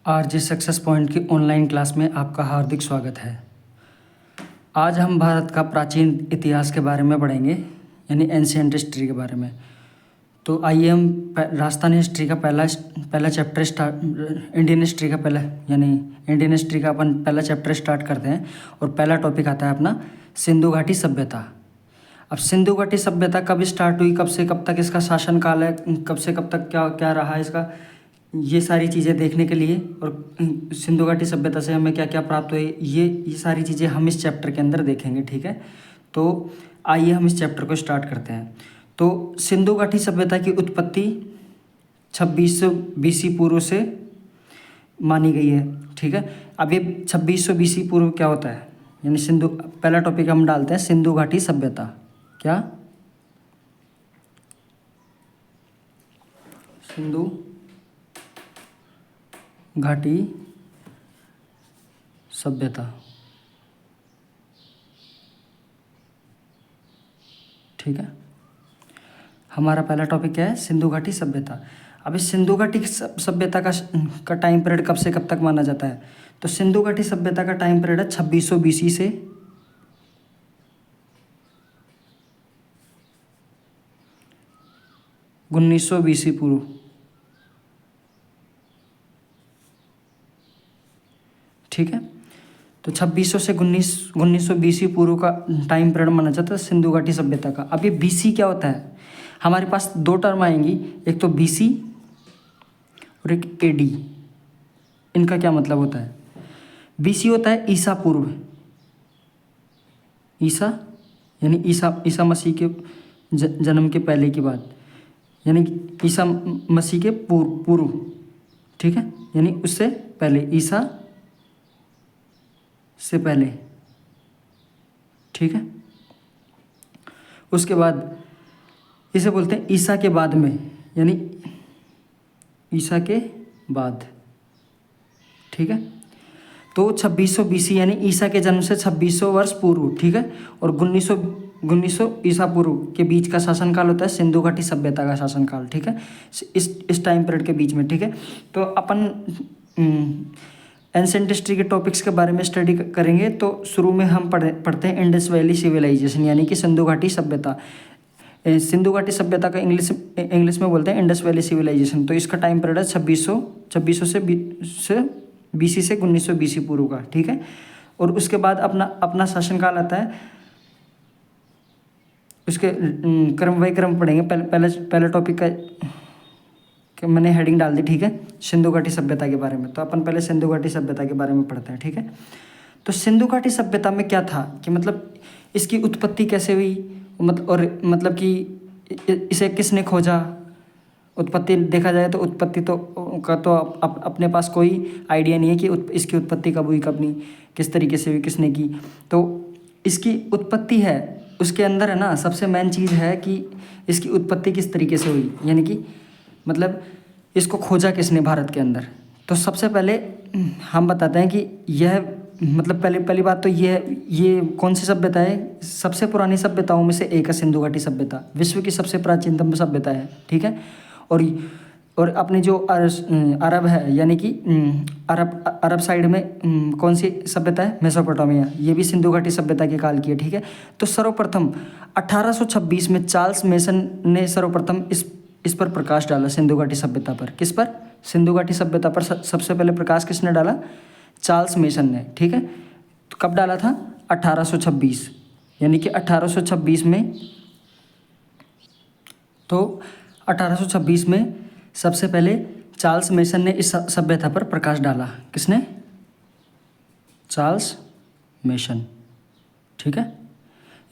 RJ success point की online class में आपका हार्दिक स्वागत है। आज हम भारत का प्राचीन इतिहास के बारे में पढ़ेंगे, यानी एंशिएंट हिस्ट्री के बारे में। तो आइए हम राजस्थानी हिस्ट्री का पहला चैप्टर इंडियन हिस्ट्री का इंडियन हिस्ट्री का अपन पहला चैप्टर स्टार्ट करते हैं। और पहला टॉपिक आता है अपना सिंधु घाटी सभ्यता। अब सिंधु घाटी सभ्यता कब स्टार्ट हुई, कब से कब तक इसका शासनकाल है, कब से कब तक क्या क्या रहा है इसका, ये सारी चीज़ें देखने के लिए और सिंधु घाटी सभ्यता से हमें क्या क्या प्राप्त हुए, ये सारी चीज़ें हम इस चैप्टर के अंदर देखेंगे। ठीक है, तो आइए हम इस चैप्टर को स्टार्ट करते हैं। तो सिंधु घाटी सभ्यता की उत्पत्ति 2600 BC पूर्व से मानी गई है। ठीक है, अब ये 2600 BC पूर्व क्या होता है, यानी सिंधु, पहला टॉपिक हम डालते हैं सिंधु घाटी सभ्यता। क्या सिंधु घाटी सभ्यता, ठीक है, हमारा पहला टॉपिक क्या है, सिंधु घाटी सभ्यता। अब इस सिंधु घाटी सभ्यता का टाइम पीरियड कब से कब तक माना जाता है, तो सिंधु घाटी सभ्यता का टाइम पीरियड है 2600 BC से 1900 BC पूर्व। ठीक है, तो 2600 से 1900 BC पूर्व का टाइम पीरियड माना जाता है सिंधु घाटी सभ्यता का। अब ये BC क्या होता है, हमारे पास दो टर्म आएंगी, एक तो BC और एक AD। इनका क्या मतलब होता है, BC होता है ईसा पूर्व, ईसा यानी ईसा मसीह के जन्म के पहले की बात, यानी ईसा मसीह के पूर्व। ठीक है, यानी उससे पहले, ईसा से पहले। ठीक है, उसके बाद इसे बोलते हैं ईसा के बाद में, यानी ईसा के बाद। ठीक है, तो 2600 BC यानी ईसा के जन्म से 2600 वर्ष पूर्व। ठीक है, और 1900 ईसा पूर्व के बीच का शासनकाल होता है सिंधु घाटी सभ्यता का शासनकाल। ठीक है, इस टाइम पीरियड के बीच में। ठीक है, तो अपन एंशिएंट हिस्ट्री के टॉपिक्स के बारे में स्टडी करेंगे। तो शुरू में हम पढ़ते हैं इंडस वैली सिविलाइजेशन, यानी कि सिंधु घाटी सभ्यता। सिंधु घाटी सभ्यता का इंग्लिश में बोलते हैं इंडस वैली सिविलाइजेशन। तो इसका टाइम पीरियड है 2600 से BC से 1900 BC पूर्व का। ठीक है, और उसके बाद अपना शासनकाल आता है, उसके क्रम बाई क्रम पढ़ेंगे। पहला टॉपिक का मैंने हेडिंग डाल दी। ठीक है, सिंधु घाटी सभ्यता के बारे में। तो अपन पहले सिंधु घाटी सभ्यता के बारे में पढ़ते हैं। ठीक है, तो सिंधु घाटी सभ्यता में क्या था कि मतलब इसकी उत्पत्ति कैसे हुई, मतलब कि इसे किसने खोजा। उत्पत्ति देखा जाए तो उत्पत्ति तो अपने पास कोई आइडिया नहीं है कि इसकी उत्पत्ति कब हुई, कब नहीं, किस तरीके से हुई, किसने की। तो इसकी उत्पत्ति है, उसके अंदर है ना, सबसे मेन चीज़ है कि इसकी उत्पत्ति किस तरीके से हुई, यानी कि मतलब इसको खोजा किसने भारत के अंदर। तो सबसे पहले हम बताते हैं कि यह मतलब पहली बात तो ये कौन सी सभ्यता है, सबसे पुरानी सभ्यताओं में से एक है सिंधु घाटी सभ्यता, विश्व की सबसे प्राचीनतम सभ्यता है। ठीक है, और अपने जो अरब है, यानी कि अरब साइड में कौन सी सभ्यता है, मेसोपोटामिया, ये भी सिंधु घाटी सभ्यता के काल की है। ठीक है, तो सर्वप्रथम 1826 में चार्ल्स मेसन ने सर्वप्रथम इस पर प्रकाश डाला, सिंधु घाटी सभ्यता पर। किस पर, सिंधु घाटी सभ्यता पर सबसे पहले प्रकाश किसने डाला, चार्ल्स मेसन ने। ठीक है, तो कब डाला था, 1826, यानी कि 1826 में। तो 1826 में सबसे पहले चार्ल्स मेसन ने इस सभ्यता पर प्रकाश डाला। किसने, चार्ल्स मेसन। ठीक है,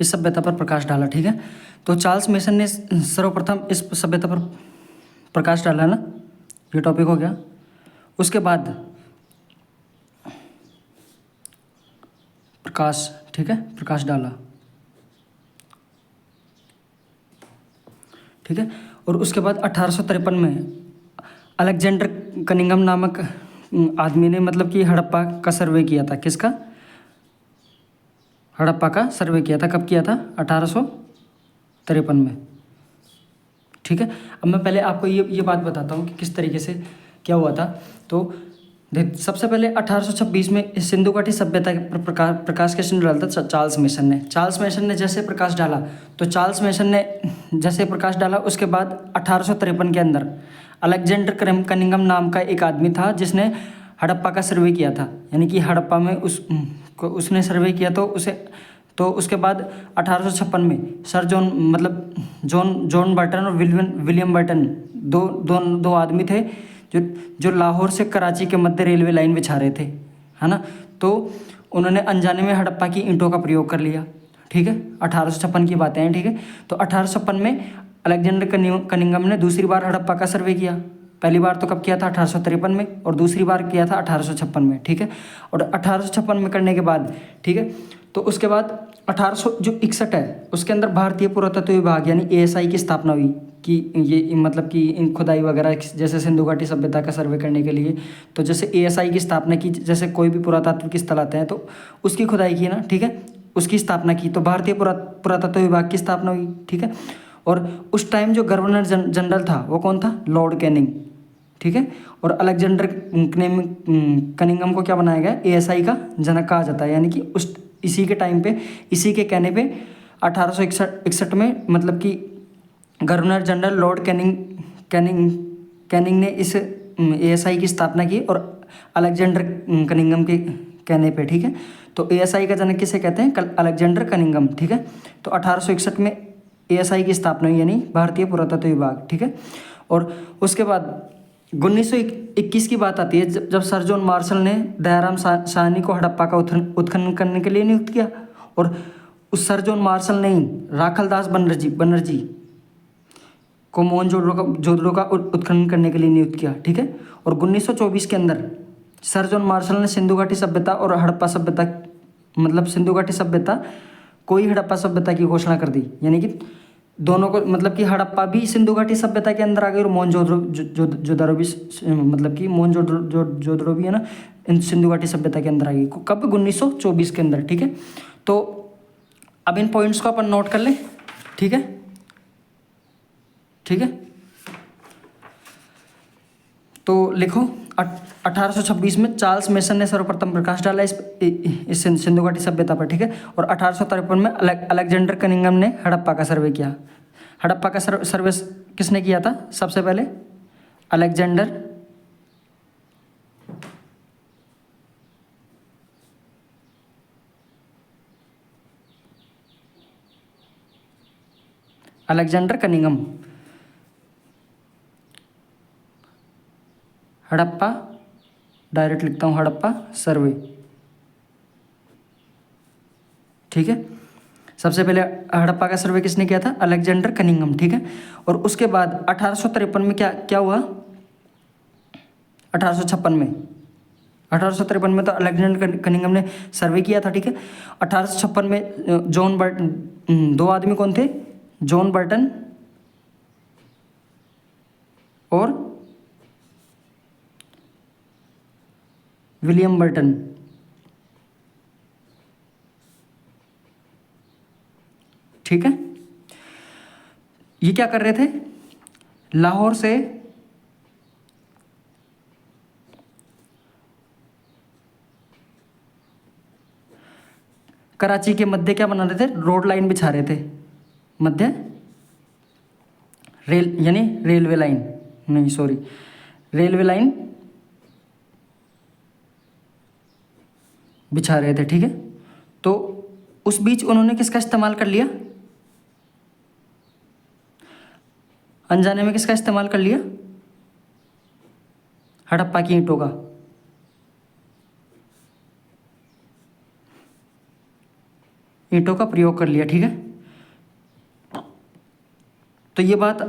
इस सभ्यता पर प्रकाश डाला। ठीक है, तो चार्ल्स मेसन ने सर्वप्रथम इस सभ्यता पर प्रकाश डाला ना, ये टॉपिक हो गया। उसके बाद प्रकाश, ठीक है, प्रकाश डाला। ठीक है, और उसके बाद 1853 में अलेक्जेंडर कनिंघम नामक आदमी ने मतलब कि हड़प्पा का सर्वे किया था। किसका, हड़प्पा का सर्वे किया था। कब किया था, 1853 में। ठीक है, अब मैं पहले आपको ये बात बताता हूँ कि किस तरीके से क्या हुआ था। तो सबसे पहले 1826 में इस सिंधु घाटी सभ्यता के प्रकाश के चिन्ह डाला था चार्ल्स मेसन ने। चार्ल्स मेसन ने जैसे प्रकाश डाला, तो चार्ल्स मेसन ने जैसे प्रकाश डाला उसके बाद 1853 के अंदर अलेक्जेंडर कनिंघम नाम का एक आदमी था जिसने हड़प्पा का सर्वे किया था। यानी कि हड़प्पा में उसने सर्वे किया, तो उसके बाद 1856 में सर जॉन बर्टन और विलियम बर्टन दो आदमी थे जो लाहौर से कराची के मध्य रेलवे लाइन बिछा रहे थे, है ना। तो उन्होंने अनजाने में हड़प्पा की ईंटों का प्रयोग कर लिया, ठीक है। 1856 की बातें हैं, ठीक है। तो 1856 में अलेक्जेंडर कनिंघम ने दूसरी बार हड़प्पा का सर्वे किया। पहली बार तो कब किया था? 1853 में, और दूसरी बार किया था 1856 में, ठीक है। और 1856 में करने के बाद, ठीक है, तो उसके बाद 1861 है उसके अंदर भारतीय पुरातत्व विभाग यानी ASI की स्थापना हुई कि ये मतलब कि इन खुदाई वगैरह जैसे सिंधु घाटी सभ्यता का सर्वे करने के लिए। तो जैसे ASI की स्थापना की, जैसे कोई भी पुरातात्विक स्थल आते हैं तो उसकी खुदाई की ना, ठीक है, उसकी स्थापना की। तो भारतीय पुरातत्व विभाग की स्थापना हुई, ठीक है। और उस टाइम जो गवर्नर जनरल था वो कौन था? लॉर्ड कैनिंग, ठीक है। और अलेक्जेंडर कनिंघम को क्या बनाया गया? ASI का जनक कहा जाता है। यानी कि इसी के टाइम पे, इसी के कहने पे 1861 में मतलब कि गवर्नर जनरल लॉर्ड कैनिंग ने इस ASI की स्थापना की और अलेक्जेंडर कनिंघम के कहने पे, ठीक है। तो ASI का जनक किसे कहते हैं? अलेक्जेंडर कनिंघम, ठीक है। तो 1861 में ASI की स्थापना हुई यानी भारतीय पुरातत्व विभाग, ठीक है। और उसके बाद 1921 की बात आती है जब सर जॉन मार्शल ने दयाराम साहनी को हड़प्पा का उत्खनन करने के लिए नियुक्त किया। और उस सर जॉन मार्शल ने ही राखलदास बनर्जी को मोहनजोदड़ो का उत्खनन करने के लिए नियुक्त किया, ठीक है। और 1924 के अंदर सर जॉन मार्शल ने सिंधु घाटी सभ्यता और हड़प्पा सभ्यता, मतलब सिंधु घाटी सभ्यता को ही हड़प्पा सभ्यता की घोषणा कर दी। यानी कि दोनों को, मतलब कि हड़प्पा भी सिंधु घाटी सभ्यता के अंदर आ गई और मोहनजोदड़ो भी, मतलब कि मोहनजोदड़ो भी है ना इन सिंधु घाटी सभ्यता के अंदर आ गई। कब? 1924 के अंदर, ठीक है। तो अब इन पॉइंट्स को अपन नोट कर लें, ठीक है, ठीक है। तो लिखो 1826 में चार्ल्स मेसन ने सर्वप्रथम प्रकाश डाला इस सिंधु घाटी सभ्यता पर, ठीक है। और 1853 में अलेक्जेंडर कनिंघम ने हड़प्पा का सर्वे किया। हड़प्पा का सर्वे किसने किया था? सबसे पहले अलेक्जेंडर कनिंघम। हड़प्पा, डायरेक्ट लिखता हूँ, हड़प्पा सर्वे, ठीक है। सबसे पहले हड़प्पा का सर्वे किसने किया था? अलेक्जेंडर कनिंघम, ठीक है। और उसके बाद 1853 में क्या हुआ? 1853 में तो अलेक्जेंडर कनिंघम ने सर्वे किया था, ठीक है। 1856 में दो आदमी कौन थे? जॉन बर्टन और विलियम बर्टन, ठीक है। ये क्या कर रहे थे? लाहौर से कराची के मध्य क्या बना रहे थे? रोड लाइन बिछा रहे थे, मध्य यानी रेलवे लाइन, नहीं सॉरी, रेलवे लाइन बिछा रहे थे, ठीक है। तो उस बीच उन्होंने किसका इस्तेमाल कर लिया? अनजाने में किसका इस्तेमाल कर लिया? हड़प्पा की ईंटों का। ईंटों का प्रयोग कर लिया, ठीक है। तो ये बात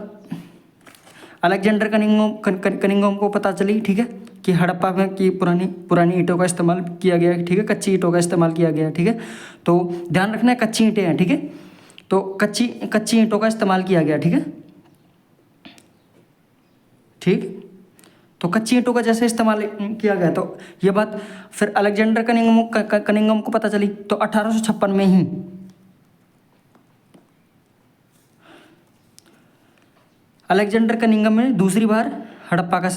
अलेक्जेंडर कनिंघम को पता चली, ठीक है, कि हड़प्पा में की पुरानी ईंटों का इस्तेमाल किया गया है, ठीक है, कच्ची ईंटों का इस्तेमाल किया गया है, ठीक है। तो ध्यान रखना है कच्ची ईंटें हैं, ठीक है। तो कच्ची ईंटों का इस्तेमाल किया गया, ठीक है, ठीक। तो कच्ची ईंटों का जैसे इस्तेमाल किया गया तो ये बात फिर अलेक्जेंडर कनिंघम को पता चली। तो 1856 में ही अलेक्जेंडर कनिंघम ने दूसरी बार हड़प्पा का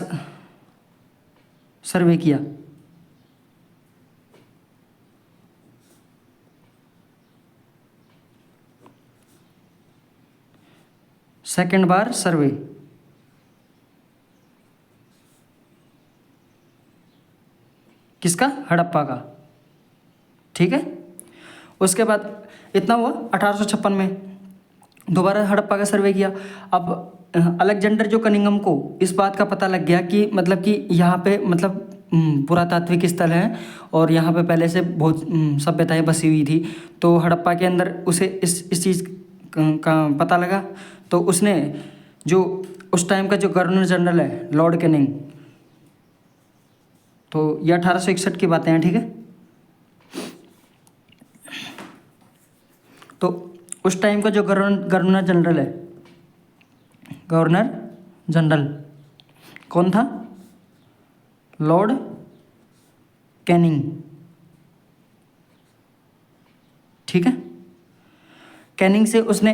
सर्वे किया। सेकंड बार सर्वे। किसका? हड़प्पा का। ठीक है। उसके बाद इतना हुआ 1856 में दोबारा हड़प्पा का सर्वे किया। अब अलेक्जेंडर जो कनिंघम को इस बात का पता लग गया कि मतलब कि यहाँ पे मतलब पुरातात्विक स्थल है और यहाँ पे पहले से बहुत सभ्यताएं बसी हुई थी, तो हड़प्पा के अंदर उसे इस चीज़ का पता लगा। तो उसने जो उस टाइम का जो गवर्नर जनरल है लॉर्ड कैनिंग, तो ये 1861 की बातें हैं। ठीक है। तो उस टाइम का जो गवर्नर जनरल है, गवर्नर जनरल कौन था? Lord Canning. ठीक है। कैनिंग से उसने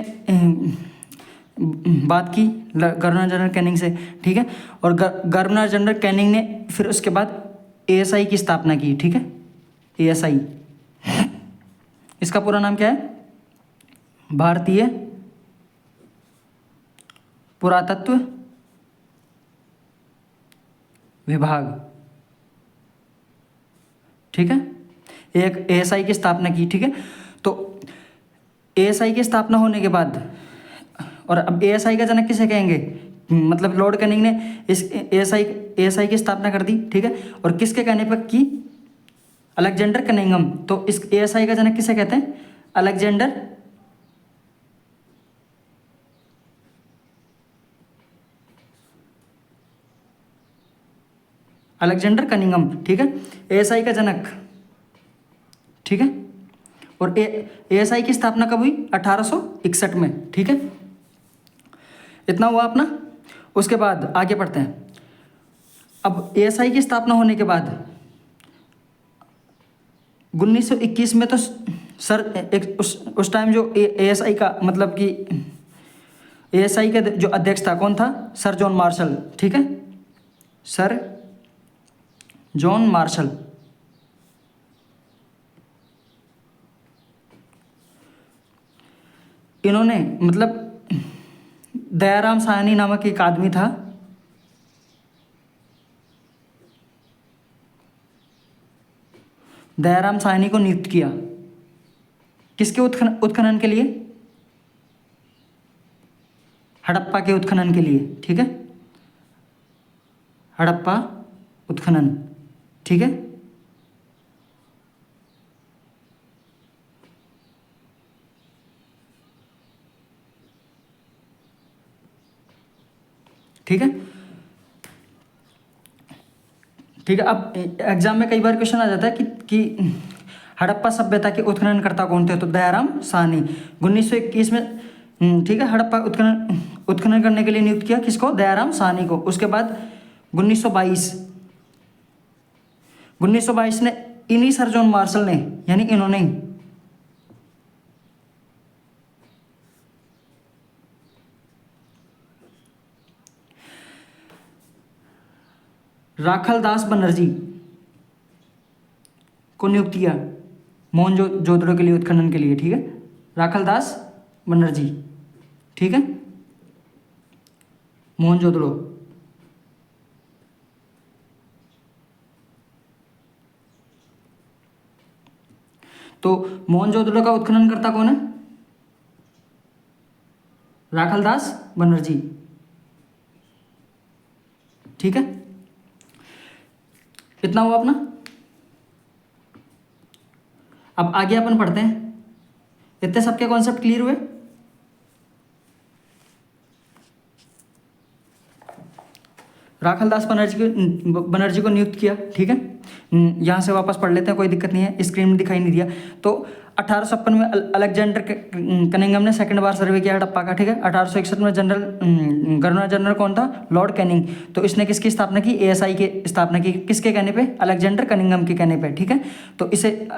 बात की, गवर्नर जनरल कैनिंग से। ठीक है। और गवर्नर जनरल कैनिंग ने फिर उसके बाद एएसआई की स्थापना की। ठीक है। एएसआई, इसका पूरा नाम क्या है? भारतीय पुरातत्व विभाग। ठीक है। एक एएसआई की स्थापना की। ठीक है। तो एएसआई की स्थापना होने के बाद, और अब एएसआई का जनक किसे कहेंगे? मतलब लॉर्ड कैनिंग ने इस एएसआई की स्थापना कर दी। ठीक है। और किसके कहने पर की? Alexander Cunningham. तो इस एएसआई का जनक किसे कहते हैं? Alexander Cunningham. ठीक है। एएसआई का जनक। ठीक है। और एएसआई की स्थापना कब हुई? 1861 में। ठीक है। इतना हुआ अपना। उसके बाद आगे बढ़ते हैं। अब एएसआई की स्थापना होने के बाद 1921 में तो सर एक उस टाइम जो एएसआई का मतलब कि एएसआई का जो अध्यक्ष था कौन था? Sir John Marshall. ठीक है। Sir John Marshall. इन्होंने मतलब दयाराम साहनी नामक एक आदमी था, दयाराम साहनी को नियुक्त किया। किसके उत्खनन के लिए? हड़प्पा के उत्खनन के लिए। ठीक है। हड़प्पा उत्खनन। ठीक है। ठीक है। ठीक है। अब एग्जाम में कई बार क्वेश्चन आ जाता है कि हड़प्पा सभ्यता के उत्खननकर्ता कौन थे? तो दयाराम साहनी 1921 में ठीक है हड़प्पा उत्खनन करने के लिए नियुक्त किया। किसको? दयाराम साहनी को। उसके बाद 1922 ने इन्हीं सर जॉन मार्शल ने, यानी इन्होंने राखालदास बनर्जी को नियुक्त किया मोहनजोदड़ो के लिए उत्खनन के लिए। ठीक है। राखालदास बनर्जी। ठीक है। मोहनजोदड़ो। तो मोहनजोदड़ो का उत्खनन करता कौन है? राखालदास बनर्जी। ठीक है। इतना हुआ अपना। अब आगे अपन पढ़ते हैं। इतने सबके कॉन्सेप्ट क्लियर हुए? राखालदास बनर्जी को नियुक्त किया। ठीक है। यहाँ से वापस पढ़ लेते हैं, कोई दिक्कत नहीं है, स्क्रीन में दिखाई नहीं दिया। तो 1856 में अलेक्जेंडर कनिंघम ने सेकंड बार सर्वे किया हड़प्पा का। ठीक है। 1861 में गवर्नर जनरल कौन था? Lord Canning. तो इसने किसकी स्थापना की? एएसआई की स्थापना की। किसके कहने पे? अलेक्जेंडर कनिंघम के कहने पे। ठीक है। तो इसे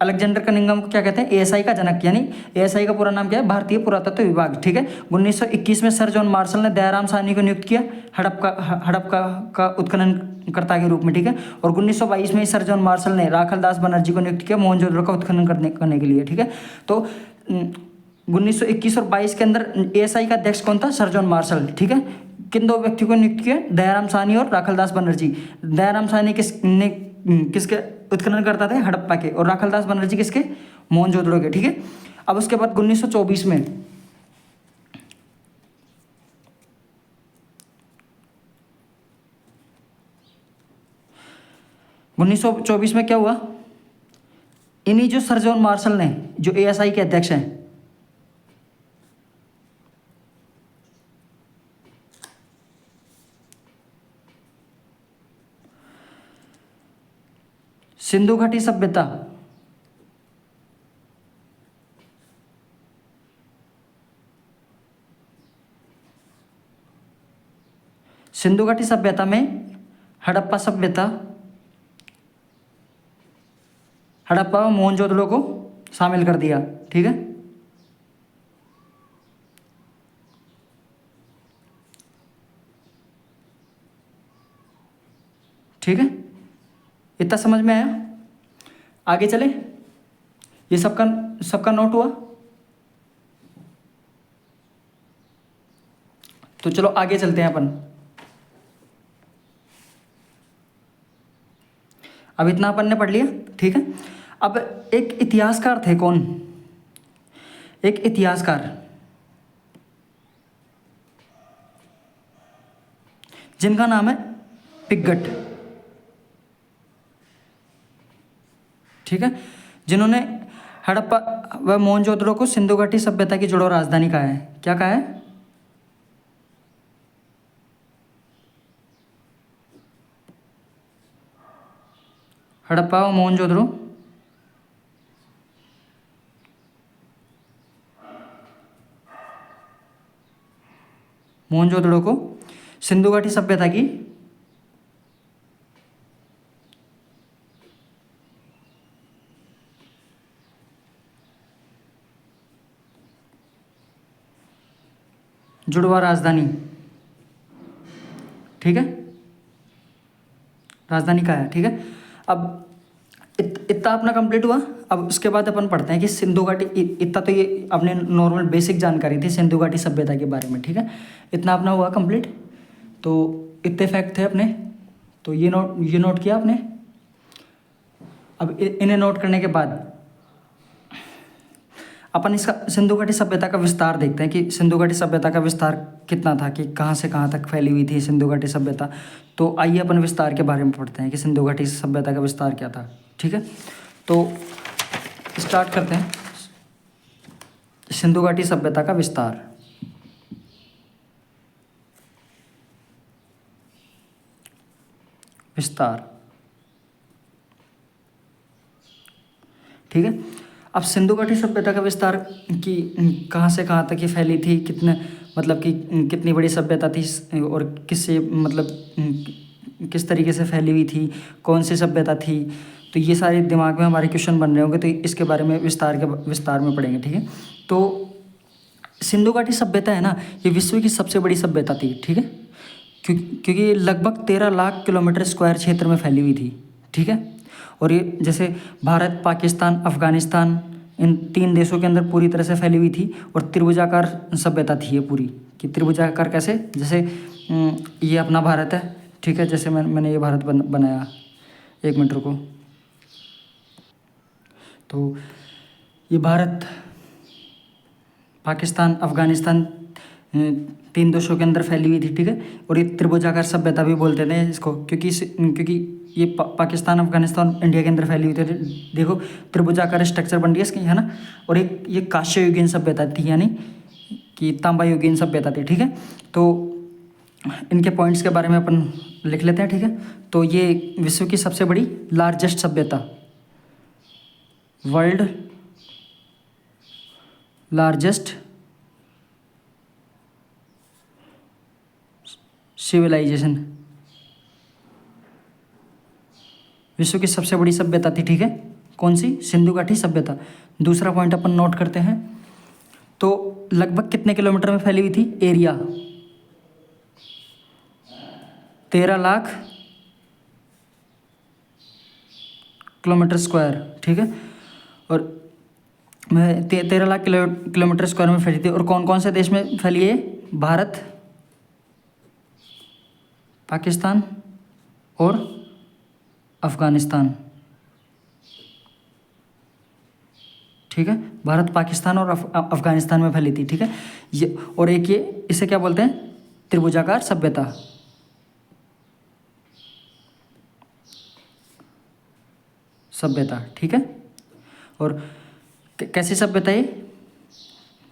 अलेक्जेंडर कनिंघम को क्या कहते हैं, एएसआई का जनक, यानी एएसआई का पूरा नाम क्या है, भारतीय पुरातत्व विभाग, ठीक है। 1921 में सर जॉन मार्शल ने दयाराम साहनी को नियुक्त किया हड़प्पा का उत्खननकर्ता के रूप में, ठीक है। और 1922 में सर जॉन मार्शल ने राखलदास बनर्जी को नियुक्त किया मोहनजोदड़ो का उत्खनन करने के लिए, ठीक है। तो 1921 और 22 के अंदर एएसआई का अध्यक्ष कौन था, सर जॉन मार्शल, ठीक है। किन दो व्यक्तियों को नियुक्त किया, दयाराम साहनी और राखलदास बनर्जी। दयाराम साहनी किसके उत्खनन करता थे, हड़प्पा के, और राखलदास बनर्जी किसके, मोहनजोदड़ो के, ठीक है। अब उसके बाद 1924 में 1924 में क्या हुआ, इन्हीं जो सर जॉन मार्शल ने, जो एएसआई के अध्यक्ष हैं, सिंधु घाटी सभ्यता, सिंधु घाटी सभ्यता में हड़प्पा सभ्यता, हड़प्पा और मोहनजोदड़ो को शामिल कर दिया, ठीक है। ठीक है, इतना समझ में आया। आगे चले, ये सबका नोट हुआ। तो चलो आगे चलते हैं अपन। अब इतना अपन ने पढ़ लिया, ठीक है। अब एक इतिहासकार थे, कौन, एक इतिहासकार जिनका नाम है पिगट, ठीक है, जिन्होंने हड़प्पा व मोहनजोदड़ो को सिंधु घाटी सभ्यता की जुड़ों राजधानी कहा है। क्या कहा है, हड़प्पा व मोहनजोदड़ो को सिंधु घाटी सभ्यता की जुड़वा राजधानी, ठीक है, राजधानी का है, ठीक है। अब इतना अपना कंप्लीट हुआ। अब उसके बाद अपन पढ़ते हैं कि सिंधु घाटी, इतना तो ये अपने नॉर्मल बेसिक जानकारी थी सिंधु घाटी सभ्यता के बारे में, ठीक है। इतना अपना हुआ कंप्लीट। तो इतने फैक्ट थे अपने, तो ये नोट किया आपने। अब इन्हें नोट करने के बाद अपन इसका सिंधु घाटी सभ्यता का विस्तार देखते हैं कि सिंधु घाटी सभ्यता का विस्तार कितना था, कि कहाँ से कहाँ तक फैली हुई थी सिंधु घाटी सभ्यता। तो आइए अपन विस्तार के बारे में पढ़ते हैं कि सिंधु घाटी सभ्यता का विस्तार क्या था, ठीक है। तो स्टार्ट करते हैं सिंधु घाटी सभ्यता का विस्तार। ठीक है। अब सिंधु घाटी सभ्यता का विस्तार कि कहाँ से कहाँ तक ये फैली थी, कितने मतलब कि कितनी बड़ी सभ्यता थी, और किससे मतलब किस तरीके से फैली हुई थी, कौन सी सभ्यता थी। तो ये सारे दिमाग में हमारे क्वेश्चन बन रहे होंगे, तो इसके बारे में विस्तार में पढ़ेंगे, ठीक है। तो सिंधु घाटी सभ्यता है ना, ये विश्व की सबसे बड़ी सभ्यता थी, ठीक है, क्योंकि ये लगभग 13 लाख किलोमीटर स्क्वायर क्षेत्र में फैली हुई थी, ठीक है। और ये जैसे भारत, पाकिस्तान, अफगानिस्तान, इन 3 देशों के अंदर पूरी तरह से फैली हुई थी। और त्रिभुजाकार सभ्यता थी ये पूरी, कि त्रिभुजाकार कैसे, जैसे ये अपना भारत है, ठीक है, जैसे मैंने ये भारत बनाया, 1 मिनट रुको। तो ये भारत, पाकिस्तान, अफगानिस्तान 3 देशों के अंदर फैली हुई थी, ठीक है। और ये त्रिभुजाकार सभ्यता भी बोलते थे इसको, क्योंकि ये पाकिस्तान, अफगानिस्तान, इंडिया के अंदर फैली हुई थी। देखो त्रिभुजाकार स्ट्रक्चर बन रही है इसकी, है ना। और एक ये कांस्ययुगीन सभ्यता थी, यानी कि तांबा युगीन सभ्यता थी, ठीक है। तो इनके पॉइंट्स के बारे में अपन लिख लेते हैं, ठीक है। तो ये विश्व की सबसे बड़ी लार्जेस्ट सभ्यता, वर्ल्ड लार्जेस्ट सिविलाइजेशन, विश्व की सबसे बड़ी सभ्यता थी, ठीक है, कौन सी? सिंधु घाटी सभ्यता। दूसरा पॉइंट अपन नोट करते हैं। तो लगभग कितने किलोमीटर में फैली हुई थी? एरिया 13 लाख किलोमीटर स्क्वायर, ठीक है। और 13 लाख किलोमीटर स्क्वायर में फैली थी। और कौन कौन से देश में फैली है? भारत, पाकिस्तान और अफगानिस्तान, ठीक है। भारत, पाकिस्तान और अफगानिस्तान में फैली थी, ठीक है। ये और एक ये, इसे क्या बोलते हैं? त्रिभुजाकार सभ्यता। सभ्यता, ठीक है। और कैसी सभ्यता है?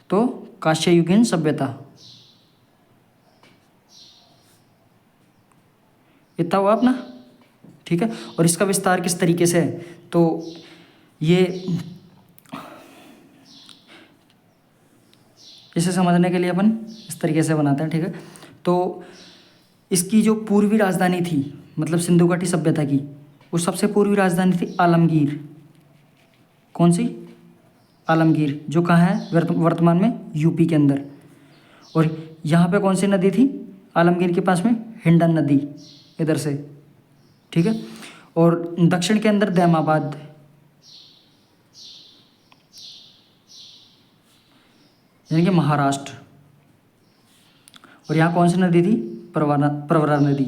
तो कांस्ययुगीन सभ्यता। इतना हुआ अपना, ठीक है। और इसका विस्तार किस तरीके से है? तो ये इसे समझने के लिए अपन इस तरीके से बनाते हैं, ठीक है। तो इसकी जो पूर्वी राजधानी थी, मतलब सिंधु घाटी सभ्यता की, वो सबसे पूर्वी राजधानी थी आलमगीर। कौन सी? आलमगीर, जो कहाँ है? वर्तमान में यूपी के अंदर। और यहाँ पे कौन सी नदी थी आलमगीर के पास में? हिंडन नदी, इधर से, ठीक है। और दक्षिण के अंदर दैमाबाद, यानी कि महाराष्ट्र। और यहाँ कौन सी नदी थी? प्रवरा नदी,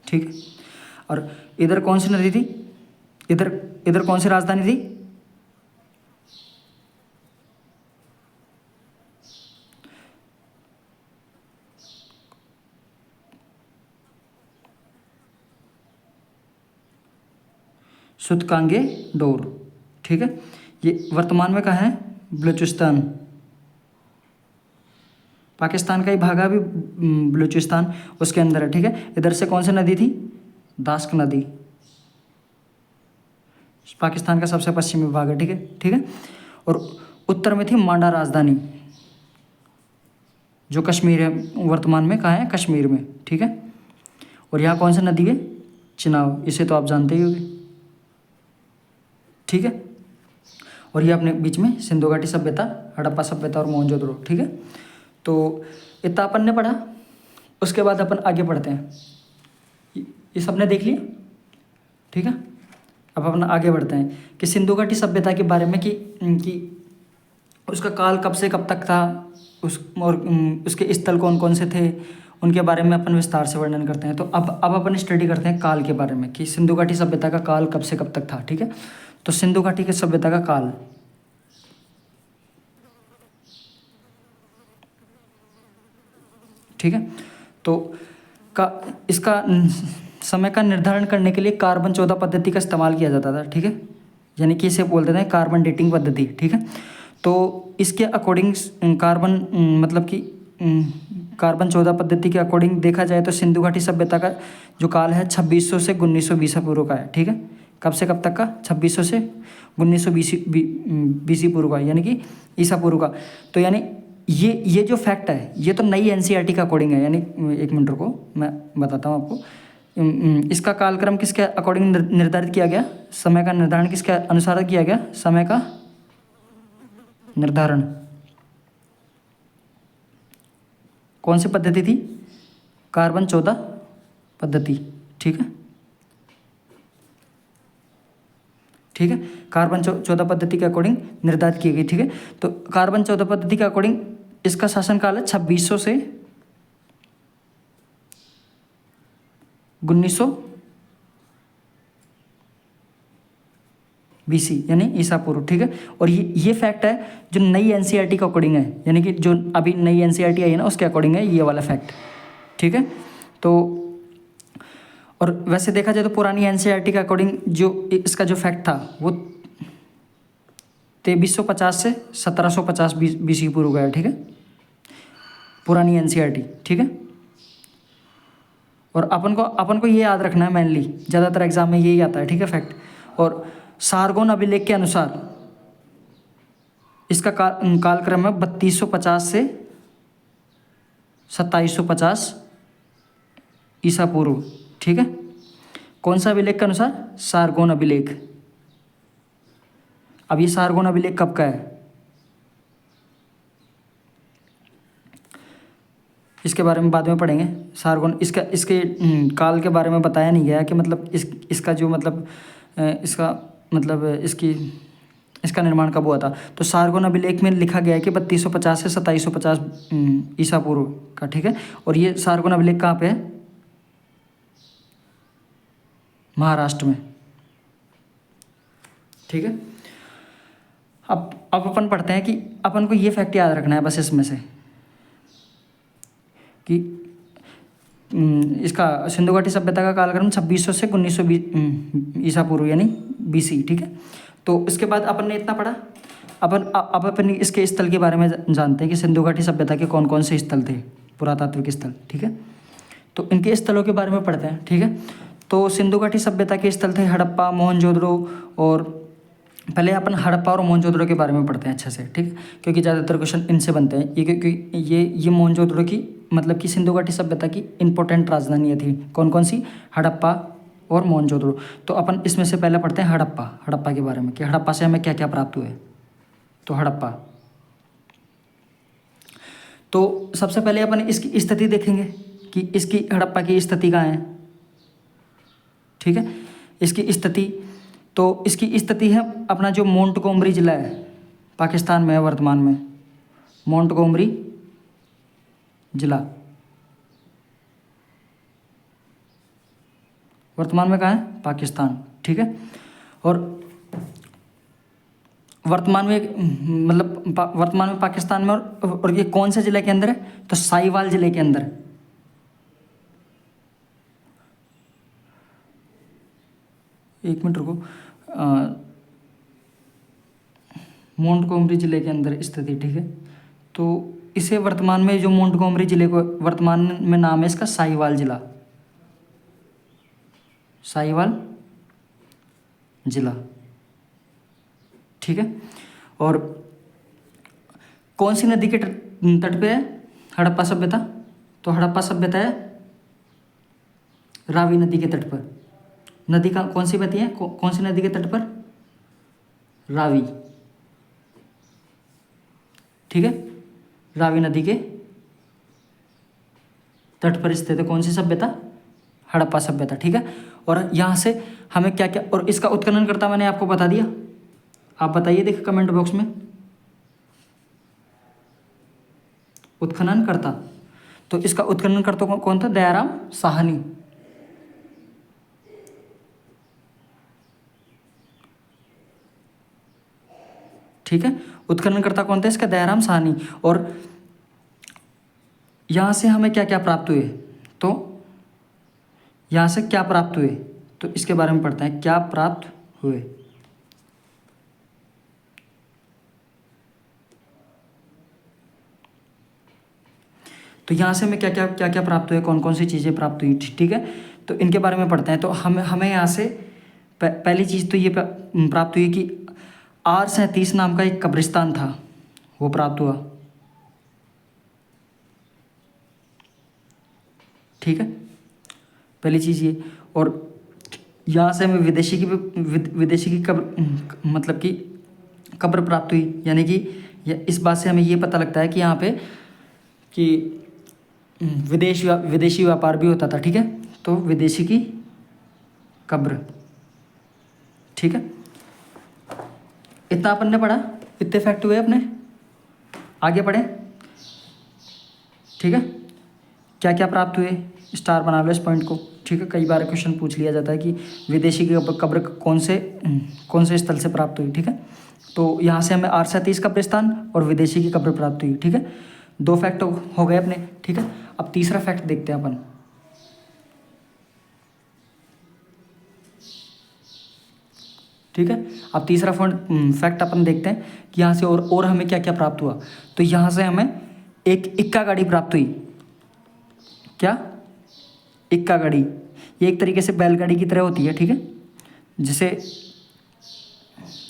ठीक है। और इधर कौन सी नदी थी? इधर इधर कौन सी राजधानी थी? सुतकांगे डोर, ठीक है। ये वर्तमान में कहाँ है? बलूचिस्तान, पाकिस्तान का ही भाग है अभी बलूचिस्तान, उसके अंदर है, ठीक है। इधर से कौन सी नदी थी? दास्क नदी, पाकिस्तान का सबसे पश्चिमी भाग है, ठीक है, ठीक है। और उत्तर में थी मांडा राजधानी, जो कश्मीर है, वर्तमान में कहाँ है? कश्मीर में, ठीक है। और यहाँ कौन सी नदी है? चिनाब, इसे तो आप जानते ही होंगे, ठीक है। और ये अपने बीच में सिंधु घाटी सभ्यता, हड़प्पा सभ्यता और मोहनजोदड़ो, ठीक है। तो इतना अपन ने पढ़ा। उसके बाद अपन आगे बढ़ते हैं। ये सबने देख लिया, ठीक है। अब अपन आगे बढ़ते हैं कि सिंधु घाटी सभ्यता के बारे में कि उसका काल कब से कब तक था, और उसके स्थल कौन कौन से थे, उनके बारे में अपन विस्तार से वर्णन करते हैं। तो अब अपन स्टडी करते हैं काल के बारे में कि सिंधु घाटी सभ्यता का काल कब से कब तक था, ठीक है। तो सिंधु घाटी की सभ्यता का काल, ठीक है। तो इसका समय का निर्धारण करने के लिए कार्बन 14 पद्धति का इस्तेमाल किया जाता था, ठीक है। यानी कि इसे बोलते थे कार्बन डेटिंग पद्धति, ठीक है। तो इसके अकॉर्डिंग कार्बन मतलब कि कार्बन 14 पद्धति के अकॉर्डिंग देखा जाए तो सिंधु घाटी सभ्यता का जो काल है 2600 से 1900 ईसा पूर्व का है, ठीक है। कब से कब तक का? 2600 से 1900 बीसी पूर्व का, यानी कि ईसा पूर्व का। तो यानी ये जो फैक्ट है, ये तो नई एनसीईआरटी का अकॉर्डिंग है। यानी एक मिनट को मैं बताता हूँ आपको। इसका कालक्रम किसके अकॉर्डिंग निर्धारित किया गया? समय का निर्धारण किसके अनुसार किया गया? समय का निर्धारण कौन सी पद्धति थी? कार्बन 14 पद्धति, ठीक है, ठीक है। कार्बन 14 पद्धति के अकॉर्डिंग निर्धारित की गई, ठीक है। तो कार्बन 14 पद्धति के अकॉर्डिंग इसका शासनकाल है 2600 से 1900 बीसी, यानी ईसा पूर्व, ठीक है। और ये फैक्ट है जो नई एनसीईआरटी के अकॉर्डिंग है, यानी कि जो अभी नई एनसीईआरटी आई है ना, उसके अकॉर्डिंग है ये वाला फैक्ट, ठीक है। तो और वैसे देखा जाए तो पुरानी एनसीईआरटी के अकॉर्डिंग जो इसका जो फैक्ट था वो 2350 से 1750 बीसी पूर्व का है, ठीक है, पुरानी एनसीईआरटी, ठीक है। और अपन को ये याद रखना है, मेनली ज़्यादातर एग्जाम में यही आता है, ठीक है, फैक्ट। और सारगोन अभिलेख के अनुसार इसका कालक्रम है 3250 से 2750 ईसा पूर्व, ठीक है। कौन सा अभिलेख के अनुसार? सारगोन अभिलेख, अब ये सारगोन अभिलेख कब का है, इसके बारे में बाद में पढ़ेंगे। सारगोन इसके काल के बारे में बताया नहीं गया कि मतलब इसका जो मतलब इसका मतलब इसका निर्माण कब हुआ था। तो सारगोन अभिलेख में लिखा गया है कि 3250 से 2750 ईसा पूर्व का, ठीक है। और ये सारगोन अभिलेख कहाँ पे है, महाराष्ट्र में, ठीक है। अब अपन पढ़ते हैं कि अपन को ये फैक्ट याद रखना है बस इसमें से कि इसका सिंधु घाटी सभ्यता का कालक्रम 2600 से 1920 ईसा पूर्व यानी BC, ठीक है। तो इसके बाद अपन ने इतना पढ़ा। अब अपन इसके स्थल के बारे में जानते हैं कि सिंधु घाटी सभ्यता के कौन कौन से स्थल थे, पुरातात्विक स्थल, ठीक है। तो इनके स्थलों के बारे में पढ़ते हैं, ठीक है। तो सिंधु घाटी सभ्यता के स्थल थे हड़प्पा, मोहनजोदड़ो। और पहले अपन हड़प्पा और मोहनजोदड़ो के बारे में पढ़ते हैं अच्छे से, ठीक है, क्योंकि ज़्यादातर क्वेश्चन इनसे बनते हैं। ये क्योंकि ये मोहनजोदड़ो की मतलब कि सिंधु घाटी सभ्यता की इंपॉर्टेंट राजधानियाँ थी। कौन कौन सी, हड़प्पा और मोहनजोदड़ो। तो अपन इसमें से पहले पढ़ते हैं हड़प्पा के बारे में कि हड़प्पा से हमें क्या क्या प्राप्त हुए। तो हड़प्पा, तो सबसे पहले अपन इसकी स्थिति देखेंगे कि इसकी हड़प्पा की स्थिति कहाँ है, ठीक है। इसकी स्थिति, तो इसकी स्थिति है अपना जो मोंटगोमरी जिला है, पाकिस्तान में है वर्तमान में, मोंटगोमरी जिला वर्तमान में कहाँ है, पाकिस्तान, ठीक है। और वर्तमान में पाकिस्तान में, और ये कौन से जिले के अंदर है, तो साहिवाल जिले के अंदर। एक मिनट रुको, मोंटगोमरी जिले के अंदर स्थिति, ठीक है। तो इसे वर्तमान में जो मोंटगोमरी जिले को वर्तमान में नाम है इसका साहिवाल जिला, साहिवाल जिला, ठीक है। और कौन सी नदी के तट पे है हड़प्पा सभ्यता, तो हड़प्पा सभ्यता है रावी नदी के तट पर। नदी का कौन सी बहती है, कौन सी नदी के तट पर, रावी, ठीक है। रावी नदी के तट पर स्थित है कौन सी सभ्यता, हड़प्पा सभ्यता, ठीक है। और यहाँ से हमें क्या क्या, और इसका उत्खनन करता मैंने आपको बता दिया। आप बताइए, देखिए कमेंट बॉक्स में उत्खनन करता। तो इसका उत्खनन करता कौन था, दयाराम साहनी, ठीक है। उत्खनन करता कौन था इसका, दयाराम साहनी। और यहाँ से हमें क्या क्या प्राप्त हुए, तो यहाँ से क्या प्राप्त हुए, तो इसके बारे में पढ़ते हैं, क्या प्राप्त हुए। तो यहाँ से हमें क्या क्या प्राप्त हुए, कौन कौन सी चीज़ें प्राप्त हुई, ठीक है। तो इनके बारे में पढ़ते हैं। तो हमें यहाँ से पहली चीज़ तो ये प्राप्त हुई कि R37 नाम का एक कब्रिस्तान था, वो प्राप्त हुआ, ठीक है, पहली चीज़ ये। और यहाँ से हमें विदेशी की कब्र मतलब कि कब्र प्राप्त हुई, यानी कि इस बात से हमें ये पता लगता है कि यहाँ पे कि विदेशी व्यापार भी होता था, ठीक है। तो विदेशी की कब्र, ठीक है। इतना अपन ने पढ़ा, इतने फैक्ट हुए अपने, आगे पढ़े, ठीक है। क्या क्या प्राप्त हुए, स्टार बना लो इस पॉइंट को, ठीक है। कई बार क्वेश्चन पूछ लिया जाता है कि विदेशी की कब्र कौन से स्थल से प्राप्त हुई, ठीक है। तो यहाँ से हमें R37 कब्रिस्तान और विदेशी की कब्र प्राप्त हुई, ठीक है। 2 फैक्ट हो गए अपने, ठीक है। अब तीसरा फैक्ट देखते हैं अपन, ठीक है। अब तीसरा फैक्ट अपन देखते हैं कि यहाँ से और हमें क्या क्या प्राप्त हुआ। तो यहाँ से हमें एक इक्का गाड़ी प्राप्त हुई। क्या, इक्का गाड़ी, ये एक तरीके से बैलगाड़ी की तरह होती है, ठीक है, जिसे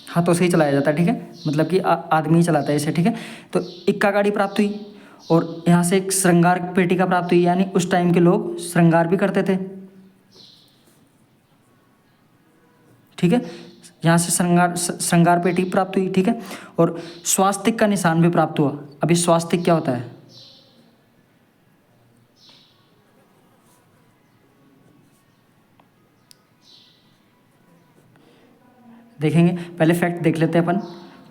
हाथों से ही चलाया जाता है, ठीक है, मतलब कि आदमी ही चलाता है इसे, ठीक है। तो इक्का गाड़ी प्राप्त हुई। और यहाँ से एक श्रृंगार पेटिका प्राप्त हुई, यानी उस टाइम के लोग श्रृंगार भी करते थे, ठीक है। यहाँ से श्रृंगार पेटी प्राप्त हुई, ठीक है। और स्वास्तिक का निशान भी प्राप्त हुआ। अभी स्वास्तिक क्या होता है? देखेंगे, पहले फैक्ट देख लेते हैं अपन।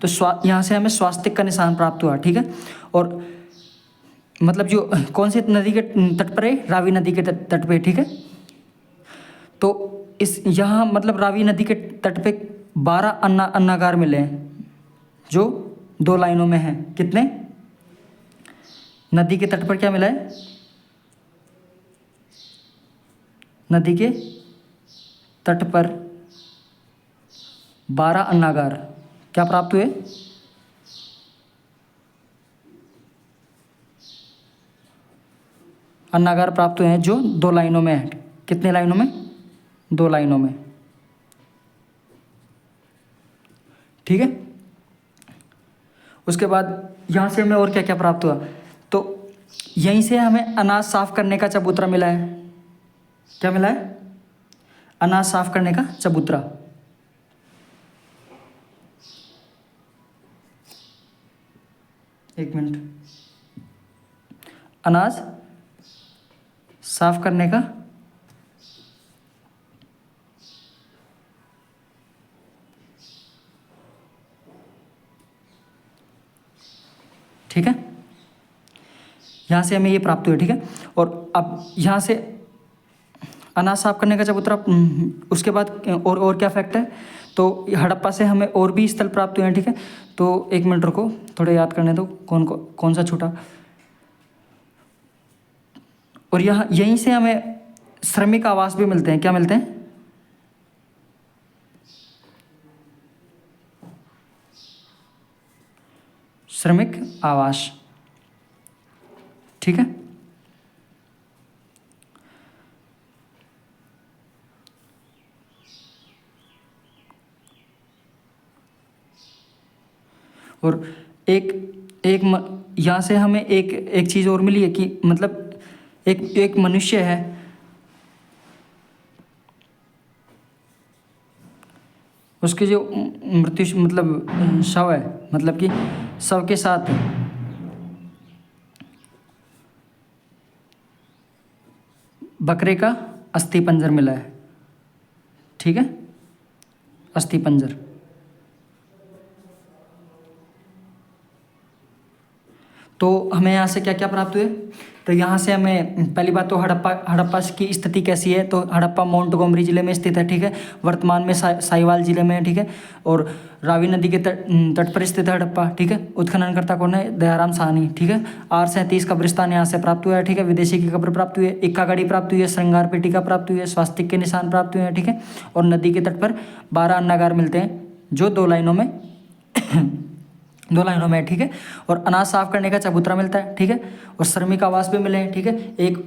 तो यहाँ से हमें स्वास्तिक का निशान प्राप्त हुआ, ठीक है। और मतलब जो कौन सी नदी के तट पर है? रावी नदी के तट पे, ठीक है। तो इस यहाँ मतलब रावी नदी के तट पे 12 अन्नागार मिले हैं जो 2 लाइनों में हैं। कितने? नदी के तट पर क्या मिला है? नदी के तट पर 12 अन्नागार क्या प्राप्त हुए? अन्नागार प्राप्त हुए हैं जो 2 लाइनों में है। कितने लाइनों में? 2 लाइनों में, ठीक है। उसके बाद यहाँ से हमें और क्या क्या प्राप्त हुआ? तो यहीं से हमें अनाज साफ करने का चबूतरा मिला है। क्या मिला है? अनाज साफ करने का चबूतरा। एक मिनट। अनाज साफ करने का ठीक है, यहाँ से हमें ये प्राप्त हुआ, ठीक है। और अब यहाँ से अनाज साफ करने का चबूतरा, उसके बाद और क्या फैक्ट है? तो हड़प्पा से हमें और भी स्थल प्राप्त हुए हैं, ठीक है। तो एक मिनट रुको, थोड़े याद करने दो कौन सा छूटा। और यहाँ यहीं से हमें श्रमिक आवास भी मिलते हैं। क्या मिलते हैं? श्रमिक आवास, ठीक है। और यहाँ से हमें एक चीज़ और मिली है कि मतलब एक मनुष्य है, उसके जो मृत्यु मतलब शव है, मतलब कि शव के साथ बकरे का अस्थि पंजर मिला है, ठीक है। अस्थि पंजर। तो हमें यहाँ से क्या क्या प्राप्त हुए? तो यहाँ से हमें पहली बात तो हड़प्पा की स्थिति कैसी है? तो हड़प्पा मोंटगोमरी जिले में स्थित है, ठीक है। वर्तमान में साहिवाल जिले में है, ठीक है। और रावी नदी के तट पर स्थित है हड़प्पा, ठीक है। उत्खननकर्ता कौन है? दयाराम साहनी, ठीक है। R37 कब्रिस्तान यहाँ से प्राप्त हुआ है, ठीक है। विदेशी की कब्र प्राप्त हुई है, इक्का गाड़ी प्राप्त हुई है, श्रृंगार पेटिका प्राप्त हुई है, स्वास्तिक के निशान प्राप्त हुए हैं, ठीक है। और नदी के तट पर 12 अन्नागार मिलते हैं जो 2 लाइनों में 2 लाइनों में, ठीक है। और अनाज साफ करने का चबूतरा मिलता है, ठीक है। और श्रमिक आवास भी मिले हैं, ठीक है। एक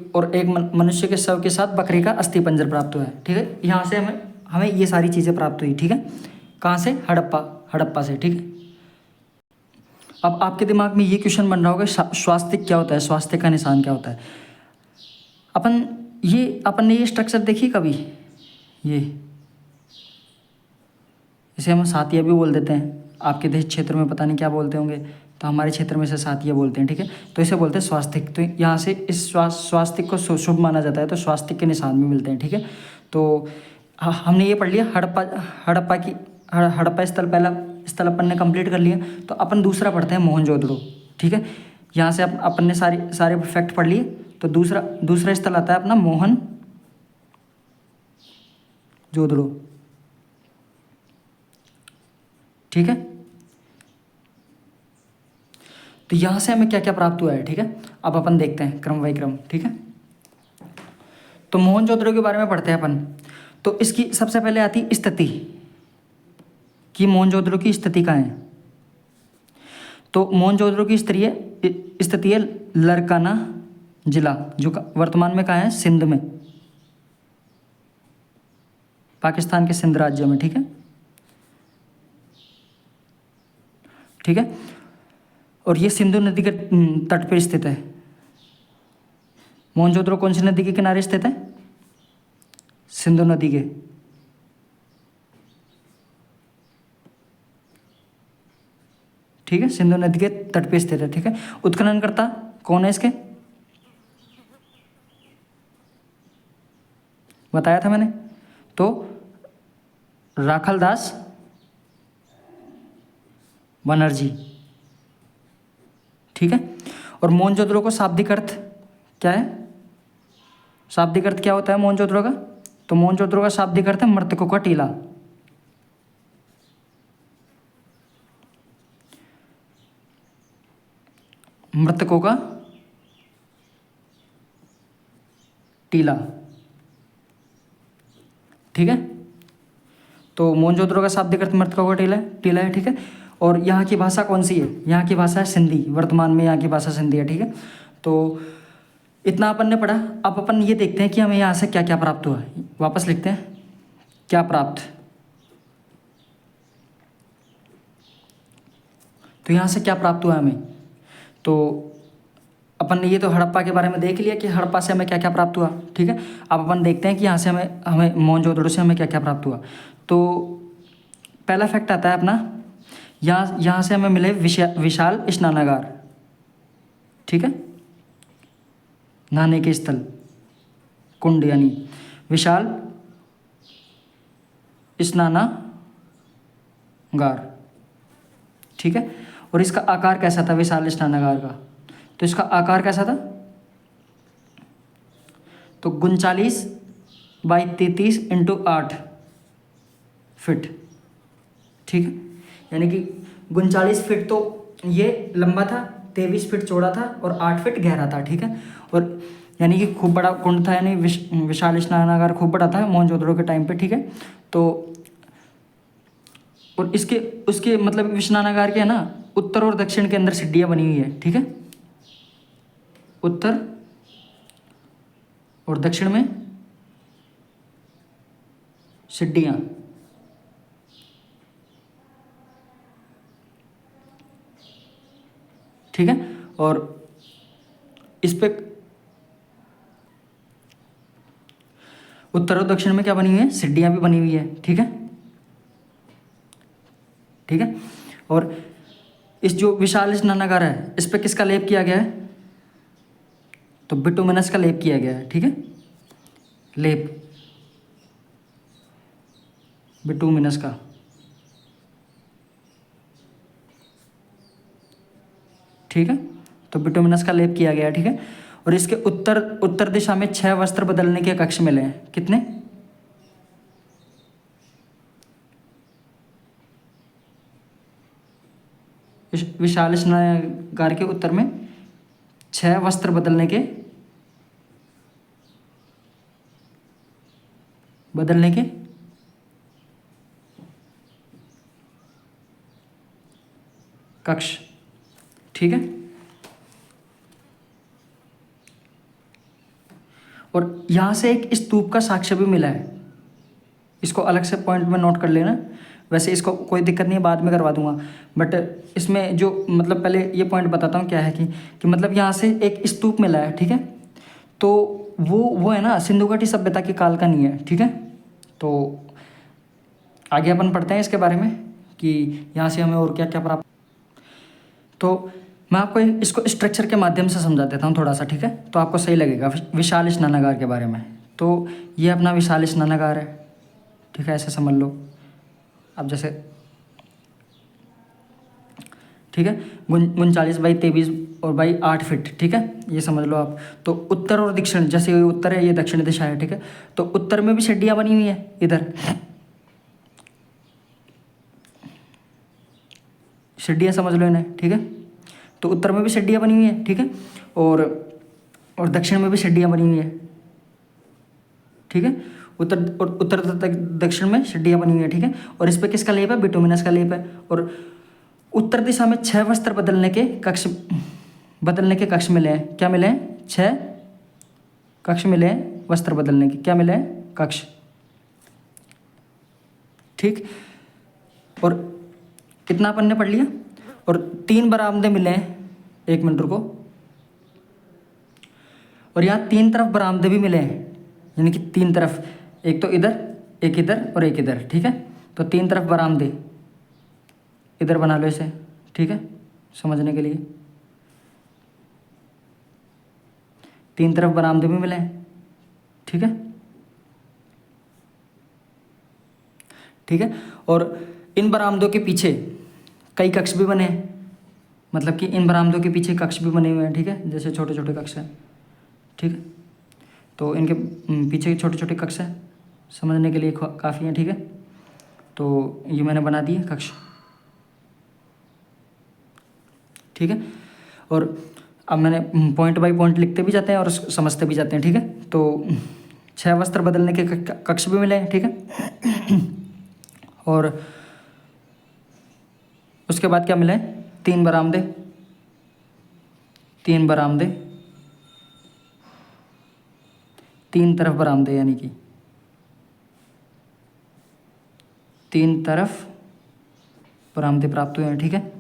मनुष्य के शव के साथ बकरे का अस्थि पंजर प्राप्त हुआ है, ठीक है। यहाँ से हमें ये सारी चीज़ें प्राप्त हुई, ठीक है। कहाँ से? हड़प्पा से, ठीक है। अब आपके दिमाग में ये क्वेश्चन बन रहा होगा, स्वास्तिक क्या होता है? स्वास्तिक का निशान क्या होता है? अपन ने ये स्ट्रक्चर देखी कभी? ये इसे हम सातिया भी बोल देते हैं। आपके देश क्षेत्र में पता नहीं क्या बोलते होंगे, तो हमारे क्षेत्र में इसे सातिया बोलते हैं, ठीक है। तो इसे बोलते हैं स्वास्तिक। तो यहाँ से इस स्वास्तिक को शुभ माना जाता है, तो स्वास्तिक के निशान भी मिलते हैं, ठीक है। तो हमने ये पढ़ लिया हड़प्पा स्थल, पहला स्थल अपन ने कंप्लीट कर लिया। तो अपन दूसरा पढ़ते हैं मोहनजोदड़ो, ठीक है। यहाँ से अपन ने सारे फैक्ट पढ़ लिए। तो दूसरा स्थल आता है अपना मोहनजोदड़ो, ठीक है। तो यहाँ से हमें क्या क्या प्राप्त हुआ है, ठीक है। अब अपन देखते हैं क्रम बाई क्रम, ठीक है। तो मोहनजोदड़ो के बारे में पढ़ते हैं अपन। तो इसकी सबसे पहले आती स्थिति कि मोहनजोदड़ो की स्थिति कहाँ है। तो मोहनजोदड़ो की स्थिति है लरकाना जिला, जो वर्तमान में कहाँ है? सिंध में, पाकिस्तान के सिंध राज्य में, ठीक है, ठीक है। और ये सिंधु नदी के तट पर स्थित है। मोहनजोदड़ो कौन सी नदी के किनारे स्थित है? सिंधु नदी के। ठीक है, सिंधु नदी के तट पे स्थित है, ठीक है। उत्खननकर्ता कौन है इसके, बताया था मैंने, तो राखलदास बनर्जी, ठीक है। और मोहनजोदड़ो का शाब्दिक अर्थ क्या है, शाब्दिक अर्थ क्या होता है मोहनजोदड़ो का, तो मोहनजोदड़ो का शाब्दिक अर्थ है मृतकों का टीला। मृतकों का टीला, ठीक है। तो मोहनजोदड़ो का शाब्दिक अर्थ मृतकों का टीला है, ठीक है। और यहाँ की भाषा कौन सी है, यहाँ की भाषा है सिंधी, वर्तमान में यहाँ की भाषा सिंधी है, ठीक है। तो इतना अपन ने पढ़ा। अब अपन ये देखते हैं कि हमें यहाँ से क्या क्या प्राप्त हुआ, वापस लिखते हैं क्या प्राप्त। तो यहाँ से क्या प्राप्त हुआ हमें, तो अपन ने ये तो हड़प्पा के बारे में देख लिया कि हड़प्पा से हमें क्या क्या प्राप्त हुआ, ठीक है। अब अपन देखते हैं कि यहाँ से हमें हमें मोहनजोदड़ो से हमें क्या क्या प्राप्त हुआ। तो पहला फैक्ट आता है अपना, यहाँ से हमें मिले विशाल स्नानागार, ठीक है, नहाने के स्थल, कुंड यानी विशाल स्नानागार, ठीक है। और इसका आकार कैसा था विशाल स्नानागार का, तो इसका आकार कैसा था, तो 39x33 × 8 फीट, ठीक है। यानी कि 39 फीट तो ये लंबा था, 23 फीट चौड़ा था और 8 फीट गहरा था, ठीक है। और यानी कि खूब बड़ा कुंड था, यानी विशाल स्नानागार खूब बड़ा था मोहनजोदड़ो के टाइम पे, ठीक है। तो और इसके उसके मतलब स्नानागार के है ना, उत्तर और दक्षिण के अंदर सीढ़ियाँ बनी हुई है, ठीक है। उत्तर और दक्षिण में सीढ़ियाँ, ठीक है। और इस पे उत्तर और दक्षिण में क्या बनी हुई है, सीढ़ियाँ भी बनी हुई है, ठीक है, ठीक है। और इस जो विशाल स्नानागार है इस पे किसका लेप किया गया है, तो बिटुमिनस का लेप किया गया है, ठीक है, लेप बिटुमिनस का, ठीक है। तो बिटुमिनस का लेप किया गया है, ठीक है। और इसके उत्तर दिशा में 6 वस्त्र बदलने के कक्ष मिले हैं, कितने, विशाल स्नानागार के उत्तर में 6 वस्त्र बदलने के कक्ष, ठीक है। और यहाँ से एक स्तूप का साक्ष्य भी मिला है, इसको अलग से पॉइंट में नोट कर लेना, वैसे इसको कोई दिक्कत नहीं है, बाद में करवा दूंगा। बट इसमें जो मतलब पहले ये पॉइंट बताता हूँ क्या है कि मतलब यहाँ से एक स्तूप मिला है, ठीक है। तो वो है ना सिंधु घाटी सभ्यता के काल का नहीं है, ठीक है। तो आगे अपन पढ़ते हैं इसके बारे में कि यहाँ से हमें और क्या क्या प्राप्त। तो मैं आपको इसको स्ट्रक्चर के माध्यम से समझा देता हूँ थोड़ा सा, ठीक है, तो आपको सही लगेगा विशाल स्नानागार के बारे में। तो ये अपना विशाल स्नानागार है, ठीक है, ऐसे समझ लो अब जैसे, ठीक है, 39x23 और बाई 8 फीट, ठीक है, ये समझ लो आप। तो उत्तर और दक्षिण, जैसे ये उत्तर है ये दक्षिण दिशा है, ठीक है। तो उत्तर में भी सीढ़ियाँ बनी हुई है, इधर सीढ़ियाँ समझ लो इन्हें, ठीक है। तो उत्तर में भी सीढ़ियाँ बनी हुई है, ठीक है, और दक्षिण में भी सीढ़ियाँ बनी हुई है, ठीक है। उत्तर दक्षिण में सीढ़ियाँ बनी हुई है, ठीक है। और इस पर किसका लेप है, बिटुमिनस का लेप है। और उत्तर दिशा में 6 वस्त्र बदलने के कक्ष मिले हैं, क्या मिले हैं, 6 कक्ष मिले हैं, वस्त्र बदलने के क्या मिले हैं, कक्ष, ठीक। और कितना अपन ने पढ़ लिया, और 3 बरामदे मिले हैं, 1 मिनट रुको, और यहाँ 3 तरफ बरामदे भी मिले हैं, यानी कि 3 तरफ, एक तो इधर, एक इधर और एक इधर, ठीक है। तो 3 तरफ बरामदे, इधर बना लो इसे, ठीक है, समझने के लिए। तीन तरफ बरामदे भी मिले हैं, ठीक है, ठीक है। और इन बरामदों के पीछे कई कक्ष भी बने हैं, मतलब कि इन बरामदों के पीछे कक्ष भी बने हुए हैं, ठीक है, जैसे छोटे छोटे कक्ष हैं, ठीक है। तो इनके पीछे छोटे छोटे कक्ष हैं, समझने के लिए काफ़ी हैं, ठीक है। तो ये मैंने बना दिए कक्ष, ठीक है। और अब मैंने पॉइंट बाय पॉइंट लिखते भी जाते हैं और समझते भी जाते हैं, ठीक है। तो 6 वस्त्र बदलने के कक्ष भी मिले हैं, ठीक है। और उसके बाद क्या मिला है, 3 बरामदे, 3 बरामदे, 3 तरफ बरामदे, यानी कि 3 तरफ बरामदे प्राप्त हुए हैं, ठीक है।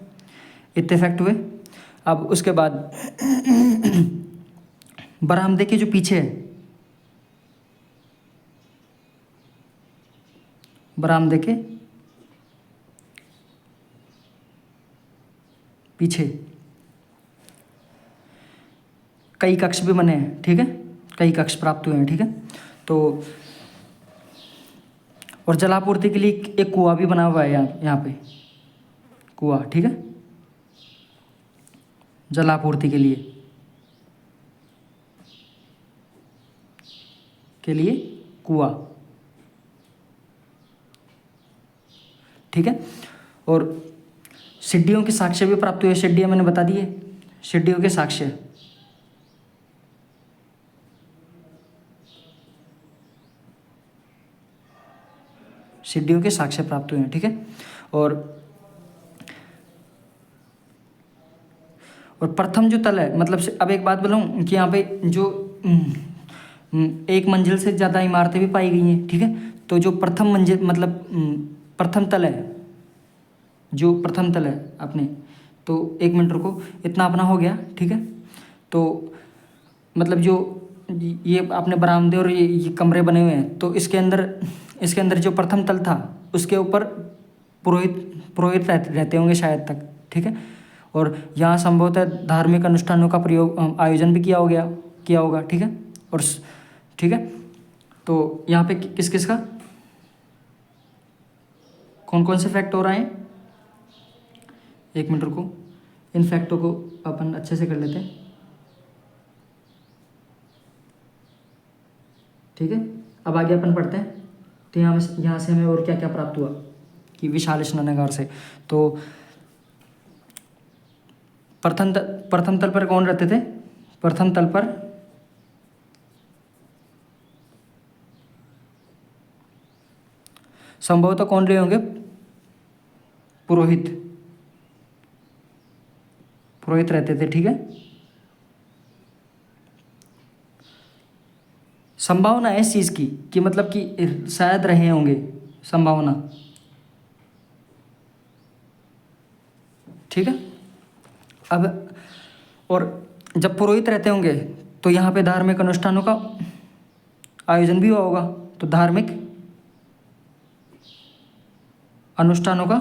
इतने फैक्ट हुए। अब उसके बाद बरामदे के जो पीछे है, बरामदे के पीछे कई कक्ष भी बने हैं, ठीक है, कई कक्ष प्राप्त हुए हैं, ठीक है। तो और जलापूर्ति के लिए एक कुआं भी बना हुआ है यहाँ पे कुआं, ठीक है, जलापूर्ति के लिए कुआं, ठीक है। और सिड्डियों के साक्ष्य भी प्राप्त हुए, सिड्डियाँ मैंने बता दिए, सिड्डियों के साक्ष्य, सिड्डियों के साक्ष्य प्राप्त हुए हैं, ठीक है। और प्रथम जो तल है, मतलब अब एक बात बोलूँ कि यहाँ पे जो एक मंजिल से ज़्यादा इमारतें भी पाई गई हैं, ठीक है। तो जो प्रथम मंजिल, मतलब प्रथम तल है, जो प्रथम तल है अपने, तो 1 मिनट रुको, इतना अपना हो गया, ठीक है। तो मतलब जो ये अपने बरामदे और ये कमरे बने हुए हैं, तो इसके अंदर जो प्रथम तल था उसके ऊपर पुरोहित रहते होंगे शायद तक, ठीक है। और यहाँ संभवतः धार्मिक अनुष्ठानों का प्रयोग आयोजन भी किया होगा, ठीक है। और ठीक है, तो यहाँ पे किस किस का कौन कौन से फैक्ट हो रहे हैं, 1 मिनट रुको, इन फैक्टों को अपन अच्छे से कर लेते हैं, ठीक है। अब आगे अपन पढ़ते हैं। तो यहाँ से हमें और क्या क्या प्राप्त हुआ कि विशाल स्नानागार से, तो प्रथम तल पर कौन रहते थे, प्रथम तल पर संभवतः कौन रहे होंगे, पुरोहित रहते थे, ठीक है। संभावना है इस चीज़ की कि मतलब कि शायद रहे होंगे, संभावना, ठीक है। अब और जब पुरोहित रहते होंगे तो यहाँ पे धार्मिक अनुष्ठानों का आयोजन भी हुआ होगा, तो धार्मिक अनुष्ठानों का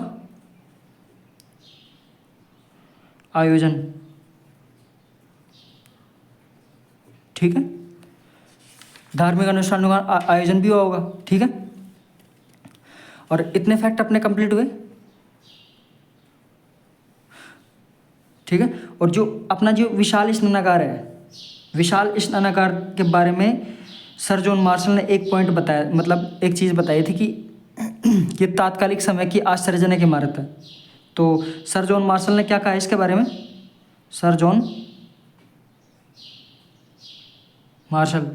आयोजन, ठीक है, धार्मिक अनुष्ठानों का आयोजन भी हुआ होगा, ठीक है। और इतने फैक्ट अपने कंप्लीट हुए, ठीक है। और जो अपना जो विशाल स्नानागार है, विशाल स्नानागार के बारे में सर जॉन मार्शल ने एक पॉइंट बताया, मतलब एक चीज़ बताई थी कि ये तात्कालिक समय की आश्चर्यजनक इमारत है। तो सर जॉन मार्शल ने क्या कहा इसके बारे में, सर जॉन मार्शल,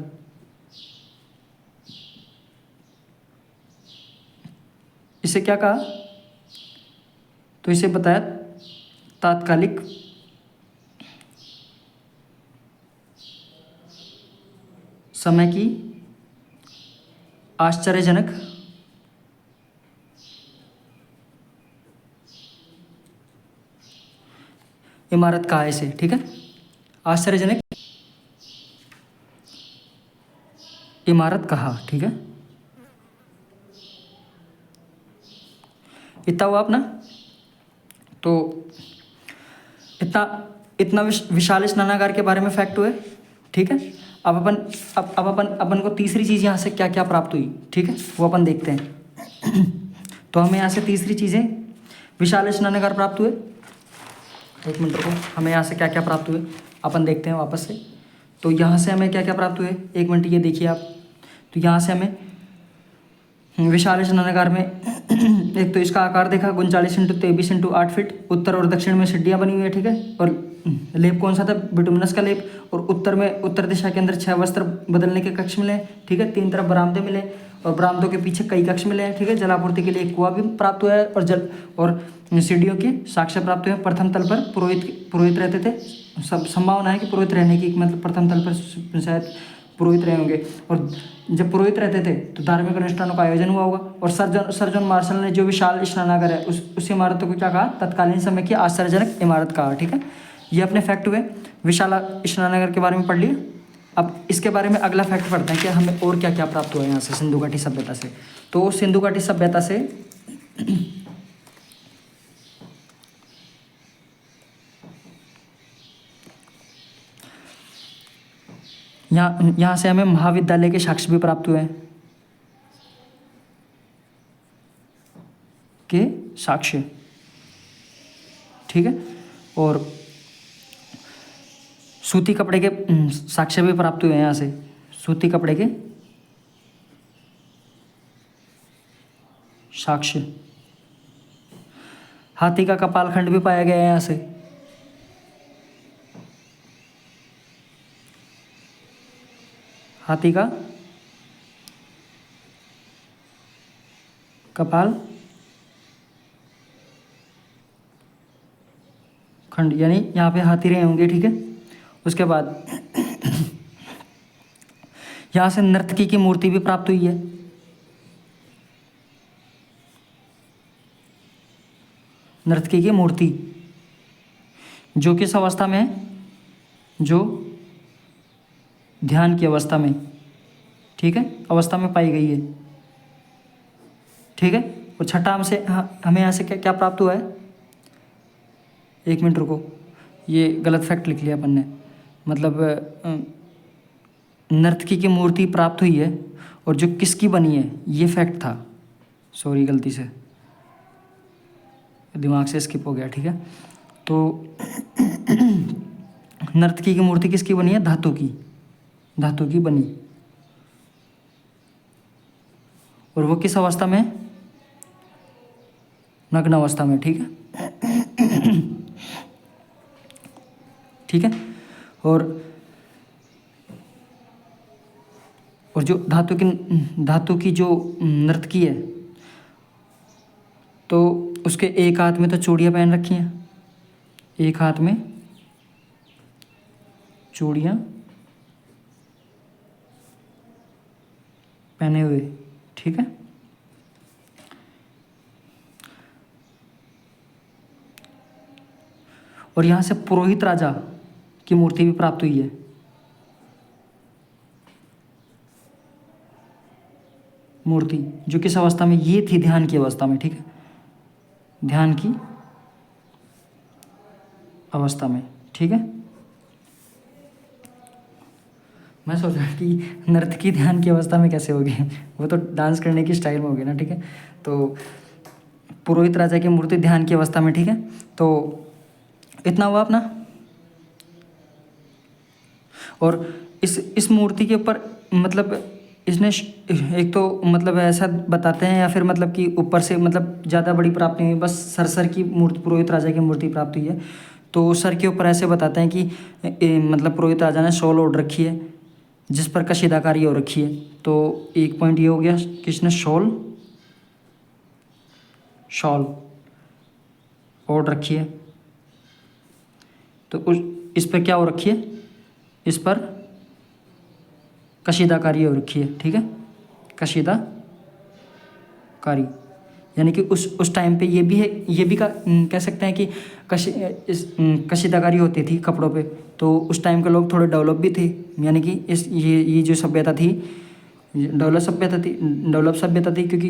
इसे क्या कहा, तो इसे बताया तात्कालिक समय की आश्चर्यजनक इमारत कहा है इसे, ठीक है, आश्चर्यजनक इमारत कहा, ठीक है। इतना हुआ अपना। तो इतना इतना विशाल स्नानागार के बारे में फैक्ट हुए, ठीक है। अब अपन को तीसरी चीज़ यहाँ से क्या क्या प्राप्त हुई, ठीक है, वो अपन देखते हैं। तो हमें यहाँ से तीसरी चीज़ें विशाल स्नानागार प्राप्त हुए। एक मिनट रुको, हमें यहाँ से क्या क्या प्राप्त हुए अपन देखते हैं वापस से। तो यहाँ से हमें क्या क्या प्राप्त हुए, एक मिनट ये देखिए आप। तो यहाँ से हमें विशाल स्नानागार में एक तो इसका आकार देखा 39x23x8 फीट, उत्तर और दक्षिण में सीढ़ियाँ बनी हुई है, ठीक है। और लेप कौन सा था, बिटुमिनस का लेप। और उत्तर दिशा के अंदर 6 वस्त्र बदलने के कक्ष मिले, ठीक है। 3 तरफ बरामदे मिले और बरामदों के पीछे कई कक्ष मिले हैं, ठीक है। जलापूर्ति के लिए एक कुआं भी प्राप्त हुआ है और सीढ़ियों के साक्ष्य प्राप्त हुए। प्रथम तल पर पुरोहित रहते थे। सब संभावना है कि पुरोहित रहने की, मतलब प्रथम तल पर शायद पुरोहित रहे होंगे। और जब पुरोहित रहते थे तो धार्मिक अनुष्ठानों का आयोजन हुआ होगा। और सर जॉन मार्शल ने जो विशाल स्नानागार है उस इमारत को क्या कहा, तत्कालीन समय की आश्चर्यजनक इमारत कहा, ठीक है। ये अपने फैक्ट हुए, विशाल स्नानागार के बारे में पढ़ लिए। अब इसके बारे में अगला फैक्ट पढ़ते हैं कि हमें और क्या क्या प्राप्त हुआ है यहाँ से सिंधु घाटी सभ्यता से। तो सिंधु घाटी सभ्यता से यहाँ से हमें महाविद्यालय के साक्ष्य भी प्राप्त हुए हैं, के साक्ष्य, ठीक है। और सूती कपड़े के साक्ष्य भी प्राप्त हुए हैं यहाँ से, सूती कपड़े के साक्ष्य। हाथी का कपालखंड भी पाया गया है यहाँ से। हाथी का कपाल खंड, यानी यहाँ पे हाथी रहे होंगे, ठीक है। उसके बाद यहाँ से नर्तकी की मूर्ति भी प्राप्त हुई है। नर्तकी की मूर्ति जो किस अवस्था में है, जो ध्यान की अवस्था में, ठीक है, अवस्था में पाई गई है, ठीक है। और छठा हमसे हमें यहाँ से क्या क्या प्राप्त हुआ है, एक मिनट रुको, ये गलत फैक्ट लिख लिया अपन ने। मतलब नर्तकी की मूर्ति प्राप्त हुई है और जो किसकी बनी है ये फैक्ट था, सॉरी गलती से दिमाग से स्किप हो गया, ठीक है। तो नर्तकी की मूर्ति किसकी बनी है, धातु की बनी। और वो किस अवस्था में, नग्न अवस्था में, ठीक है। ठीक है। और जो धातु की जो नर्तकी है तो उसके एक हाथ में तो चूड़ियाँ पहन रखी हैं, एक हाथ में चूड़ियाँ पहने हुए, ठीक है। और यहाँ से पुरोहित राजा की मूर्ति भी प्राप्त हुई है। मूर्ति जो किस अवस्था में, ये थी ध्यान की अवस्था में, ठीक है, ध्यान की अवस्था में, ठीक है। मैं सोच रहा कि नर्तकी ध्यान की अवस्था में कैसे होगी, वो तो डांस करने की स्टाइल में होगी ना, ठीक है। तो पुरोहित राजा की मूर्ति ध्यान की अवस्था में, ठीक है। तो इतना हुआ अपना। और इस मूर्ति के ऊपर मतलब इसने एक तो मतलब ऐसा बताते हैं या फिर मतलब कि ऊपर से मतलब ज़्यादा बड़ी प्राप्त नहीं हुई, बस सर की मूर्ति, पुरोहित राजा की मूर्ति प्राप्त हुई है। तो सर के ऊपर ऐसे बताते हैं कि मतलब पुरोहित राजा ने शॉल ओढ़ रखी है जिस पर कशीदाकारी हो रखी है। तो एक पॉइंट ये हो गया कि इसने शॉल ओढ़ रखी है। तो इस पर क्या हो रखी है, इस पर कशीदाकारी हो रखी है, ठीक है, कशीदाकारी, यानी कि उस टाइम पे ये भी है, ये भी कह सकते हैं कि कशीदाकारी होती थी कपड़ों पे। तो उस टाइम के लोग थोड़े डेवलप भी थे, यानी कि ये जो सभ्यता थी डेवलप सभ्यता थी क्योंकि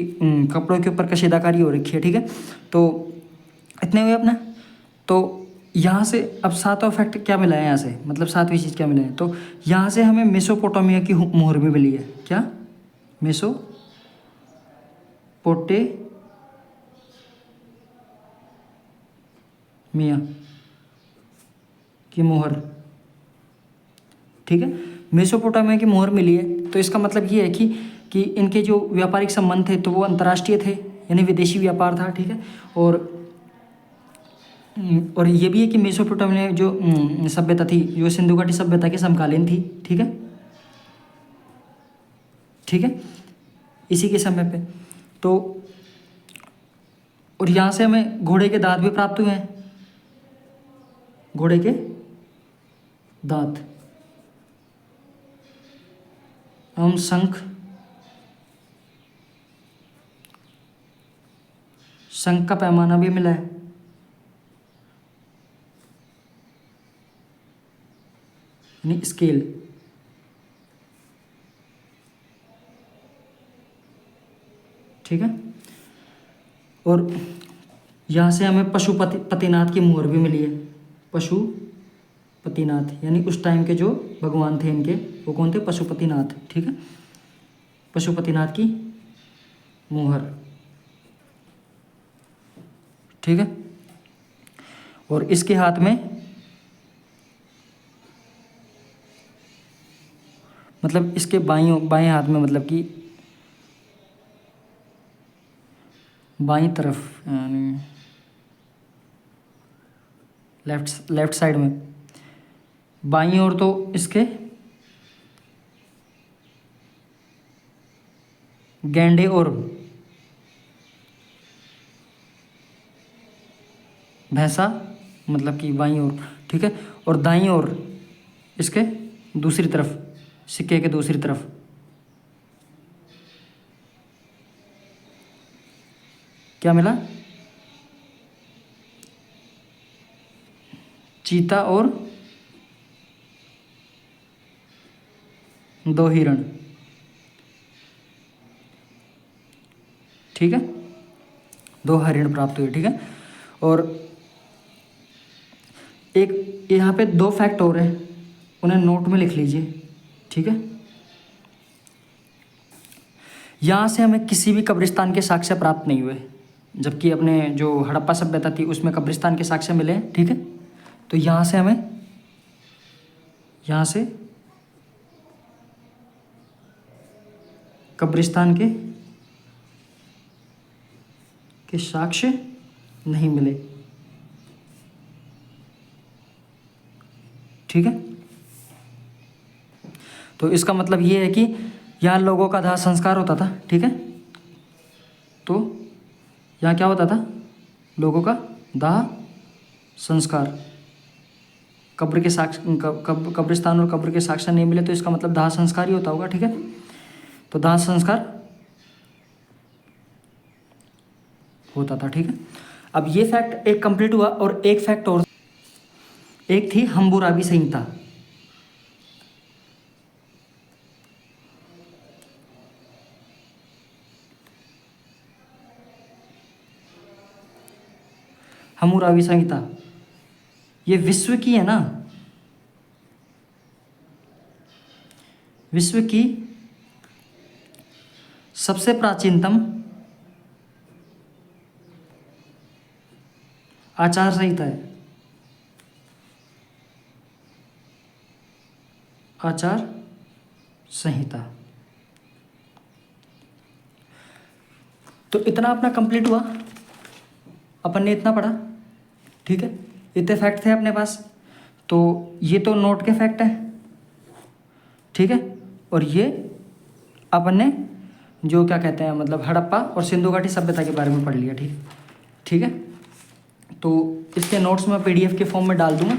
कपड़ों के ऊपर कशीदाकारी हो रखी है, ठीक है। तो इतने हुए अपना। तो यहाँ से अब सातवां फैक्ट क्या मिला है यहाँ से, मतलब सातवीं चीज़ क्या मिला है, तो यहाँ से हमें मेसोपोटामिया की मोहर भी मिली है। क्या? मेसोपोटामिया की मोहर, ठीक है, मेसोपोटामिया की मोहर मिली है। तो इसका मतलब ये है कि इनके जो व्यापारिक संबंध थे तो वो अंतर्राष्ट्रीय थे, यानी विदेशी व्यापार था, ठीक है। और ये भी है कि मेसोपोटामिया जो सभ्यता थी, जो सिंधु घाटी सभ्यता के समकालीन थी, ठीक है, ठीक है, इसी के समय पे। तो और यहाँ से हमें घोड़े के दांत भी प्राप्त हुए हैं, घोड़े के दांत, एवं शंख का पैमाना भी मिला है, यानी स्केल, ठीक है। और यहाँ से हमें पशुपतिनाथ की मोहर भी मिली है। पशुपतिनाथ यानी उस टाइम के जो भगवान थे इनके, वो कौन थे? पशुपतिनाथ, ठीक है, पशुपतिनाथ की मोहर, ठीक है। और इसके हाथ में, मतलब इसके बाएं हाथ में, मतलब कि बाईं तरफ, यानी लेफ्ट साइड में, बाईं ओर तो इसके गैंडे और भैंसा, मतलब कि बाईं ओर, ठीक है। और दाईं ओर इसके दूसरी तरफ, सिक्के के दूसरी तरफ क्या मिला? चीता और 2 हिरण, ठीक है, 2 हरिण प्राप्त हुए, ठीक है। और एक यहाँ पे 2 फैक्ट और हैं, उन्हें नोट में लिख लीजिए, ठीक है। यहाँ से हमें किसी भी कब्रिस्तान के साक्ष्य प्राप्त नहीं हुए, जबकि अपने जो हड़प्पा सभ्यता थी उसमें कब्रिस्तान के साक्ष्य मिले हैं, ठीक है। तो यहाँ से हमें, यहाँ से कब्रिस्तान के साक्ष्य नहीं मिले, ठीक है। तो इसका मतलब ये है कि यहाँ लोगों का दाह संस्कार होता था, ठीक है। तो यहाँ क्या होता था? लोगों का दाह संस्कार, कब्र के साक्ष्य, कब्रिस्तान और कब्र के साक्ष्य नहीं मिले तो इसका मतलब दाह संस्कार ही होता होगा, ठीक है। तो दाह संस्कार होता था, ठीक है। अब ये फैक्ट एक कंप्लीट हुआ, और एक फैक्ट और, एक थी हम्बुराबी संहिता। हम्बुराबी संहिता ये विश्व की है ना, विश्व की सबसे प्राचीनतम आचार संहिता है, आचार संहिता। तो इतना अपना कंप्लीट हुआ, अपन ने इतना पढ़ा, ठीक है। इतने फैक्ट थे अपने पास, तो ये तो नोट के फैक्ट है, ठीक है। और ये अपन ने जो क्या कहते हैं, मतलब हड़प्पा और सिंधु घाटी सभ्यता के बारे में पढ़ लिया, ठीक, ठीक है। तो इसके नोट्स मैं PDF के फॉर्म में डाल दूँगा,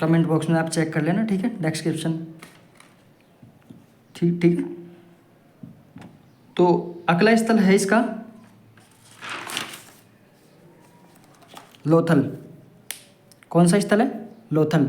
कमेंट बॉक्स में आप चेक कर लेना, ठीक है, डिस्क्रिप्शन, ठीक, ठीक है। तो अगला स्थल है इसका लोथल। कौन सा स्थल है? लोथल।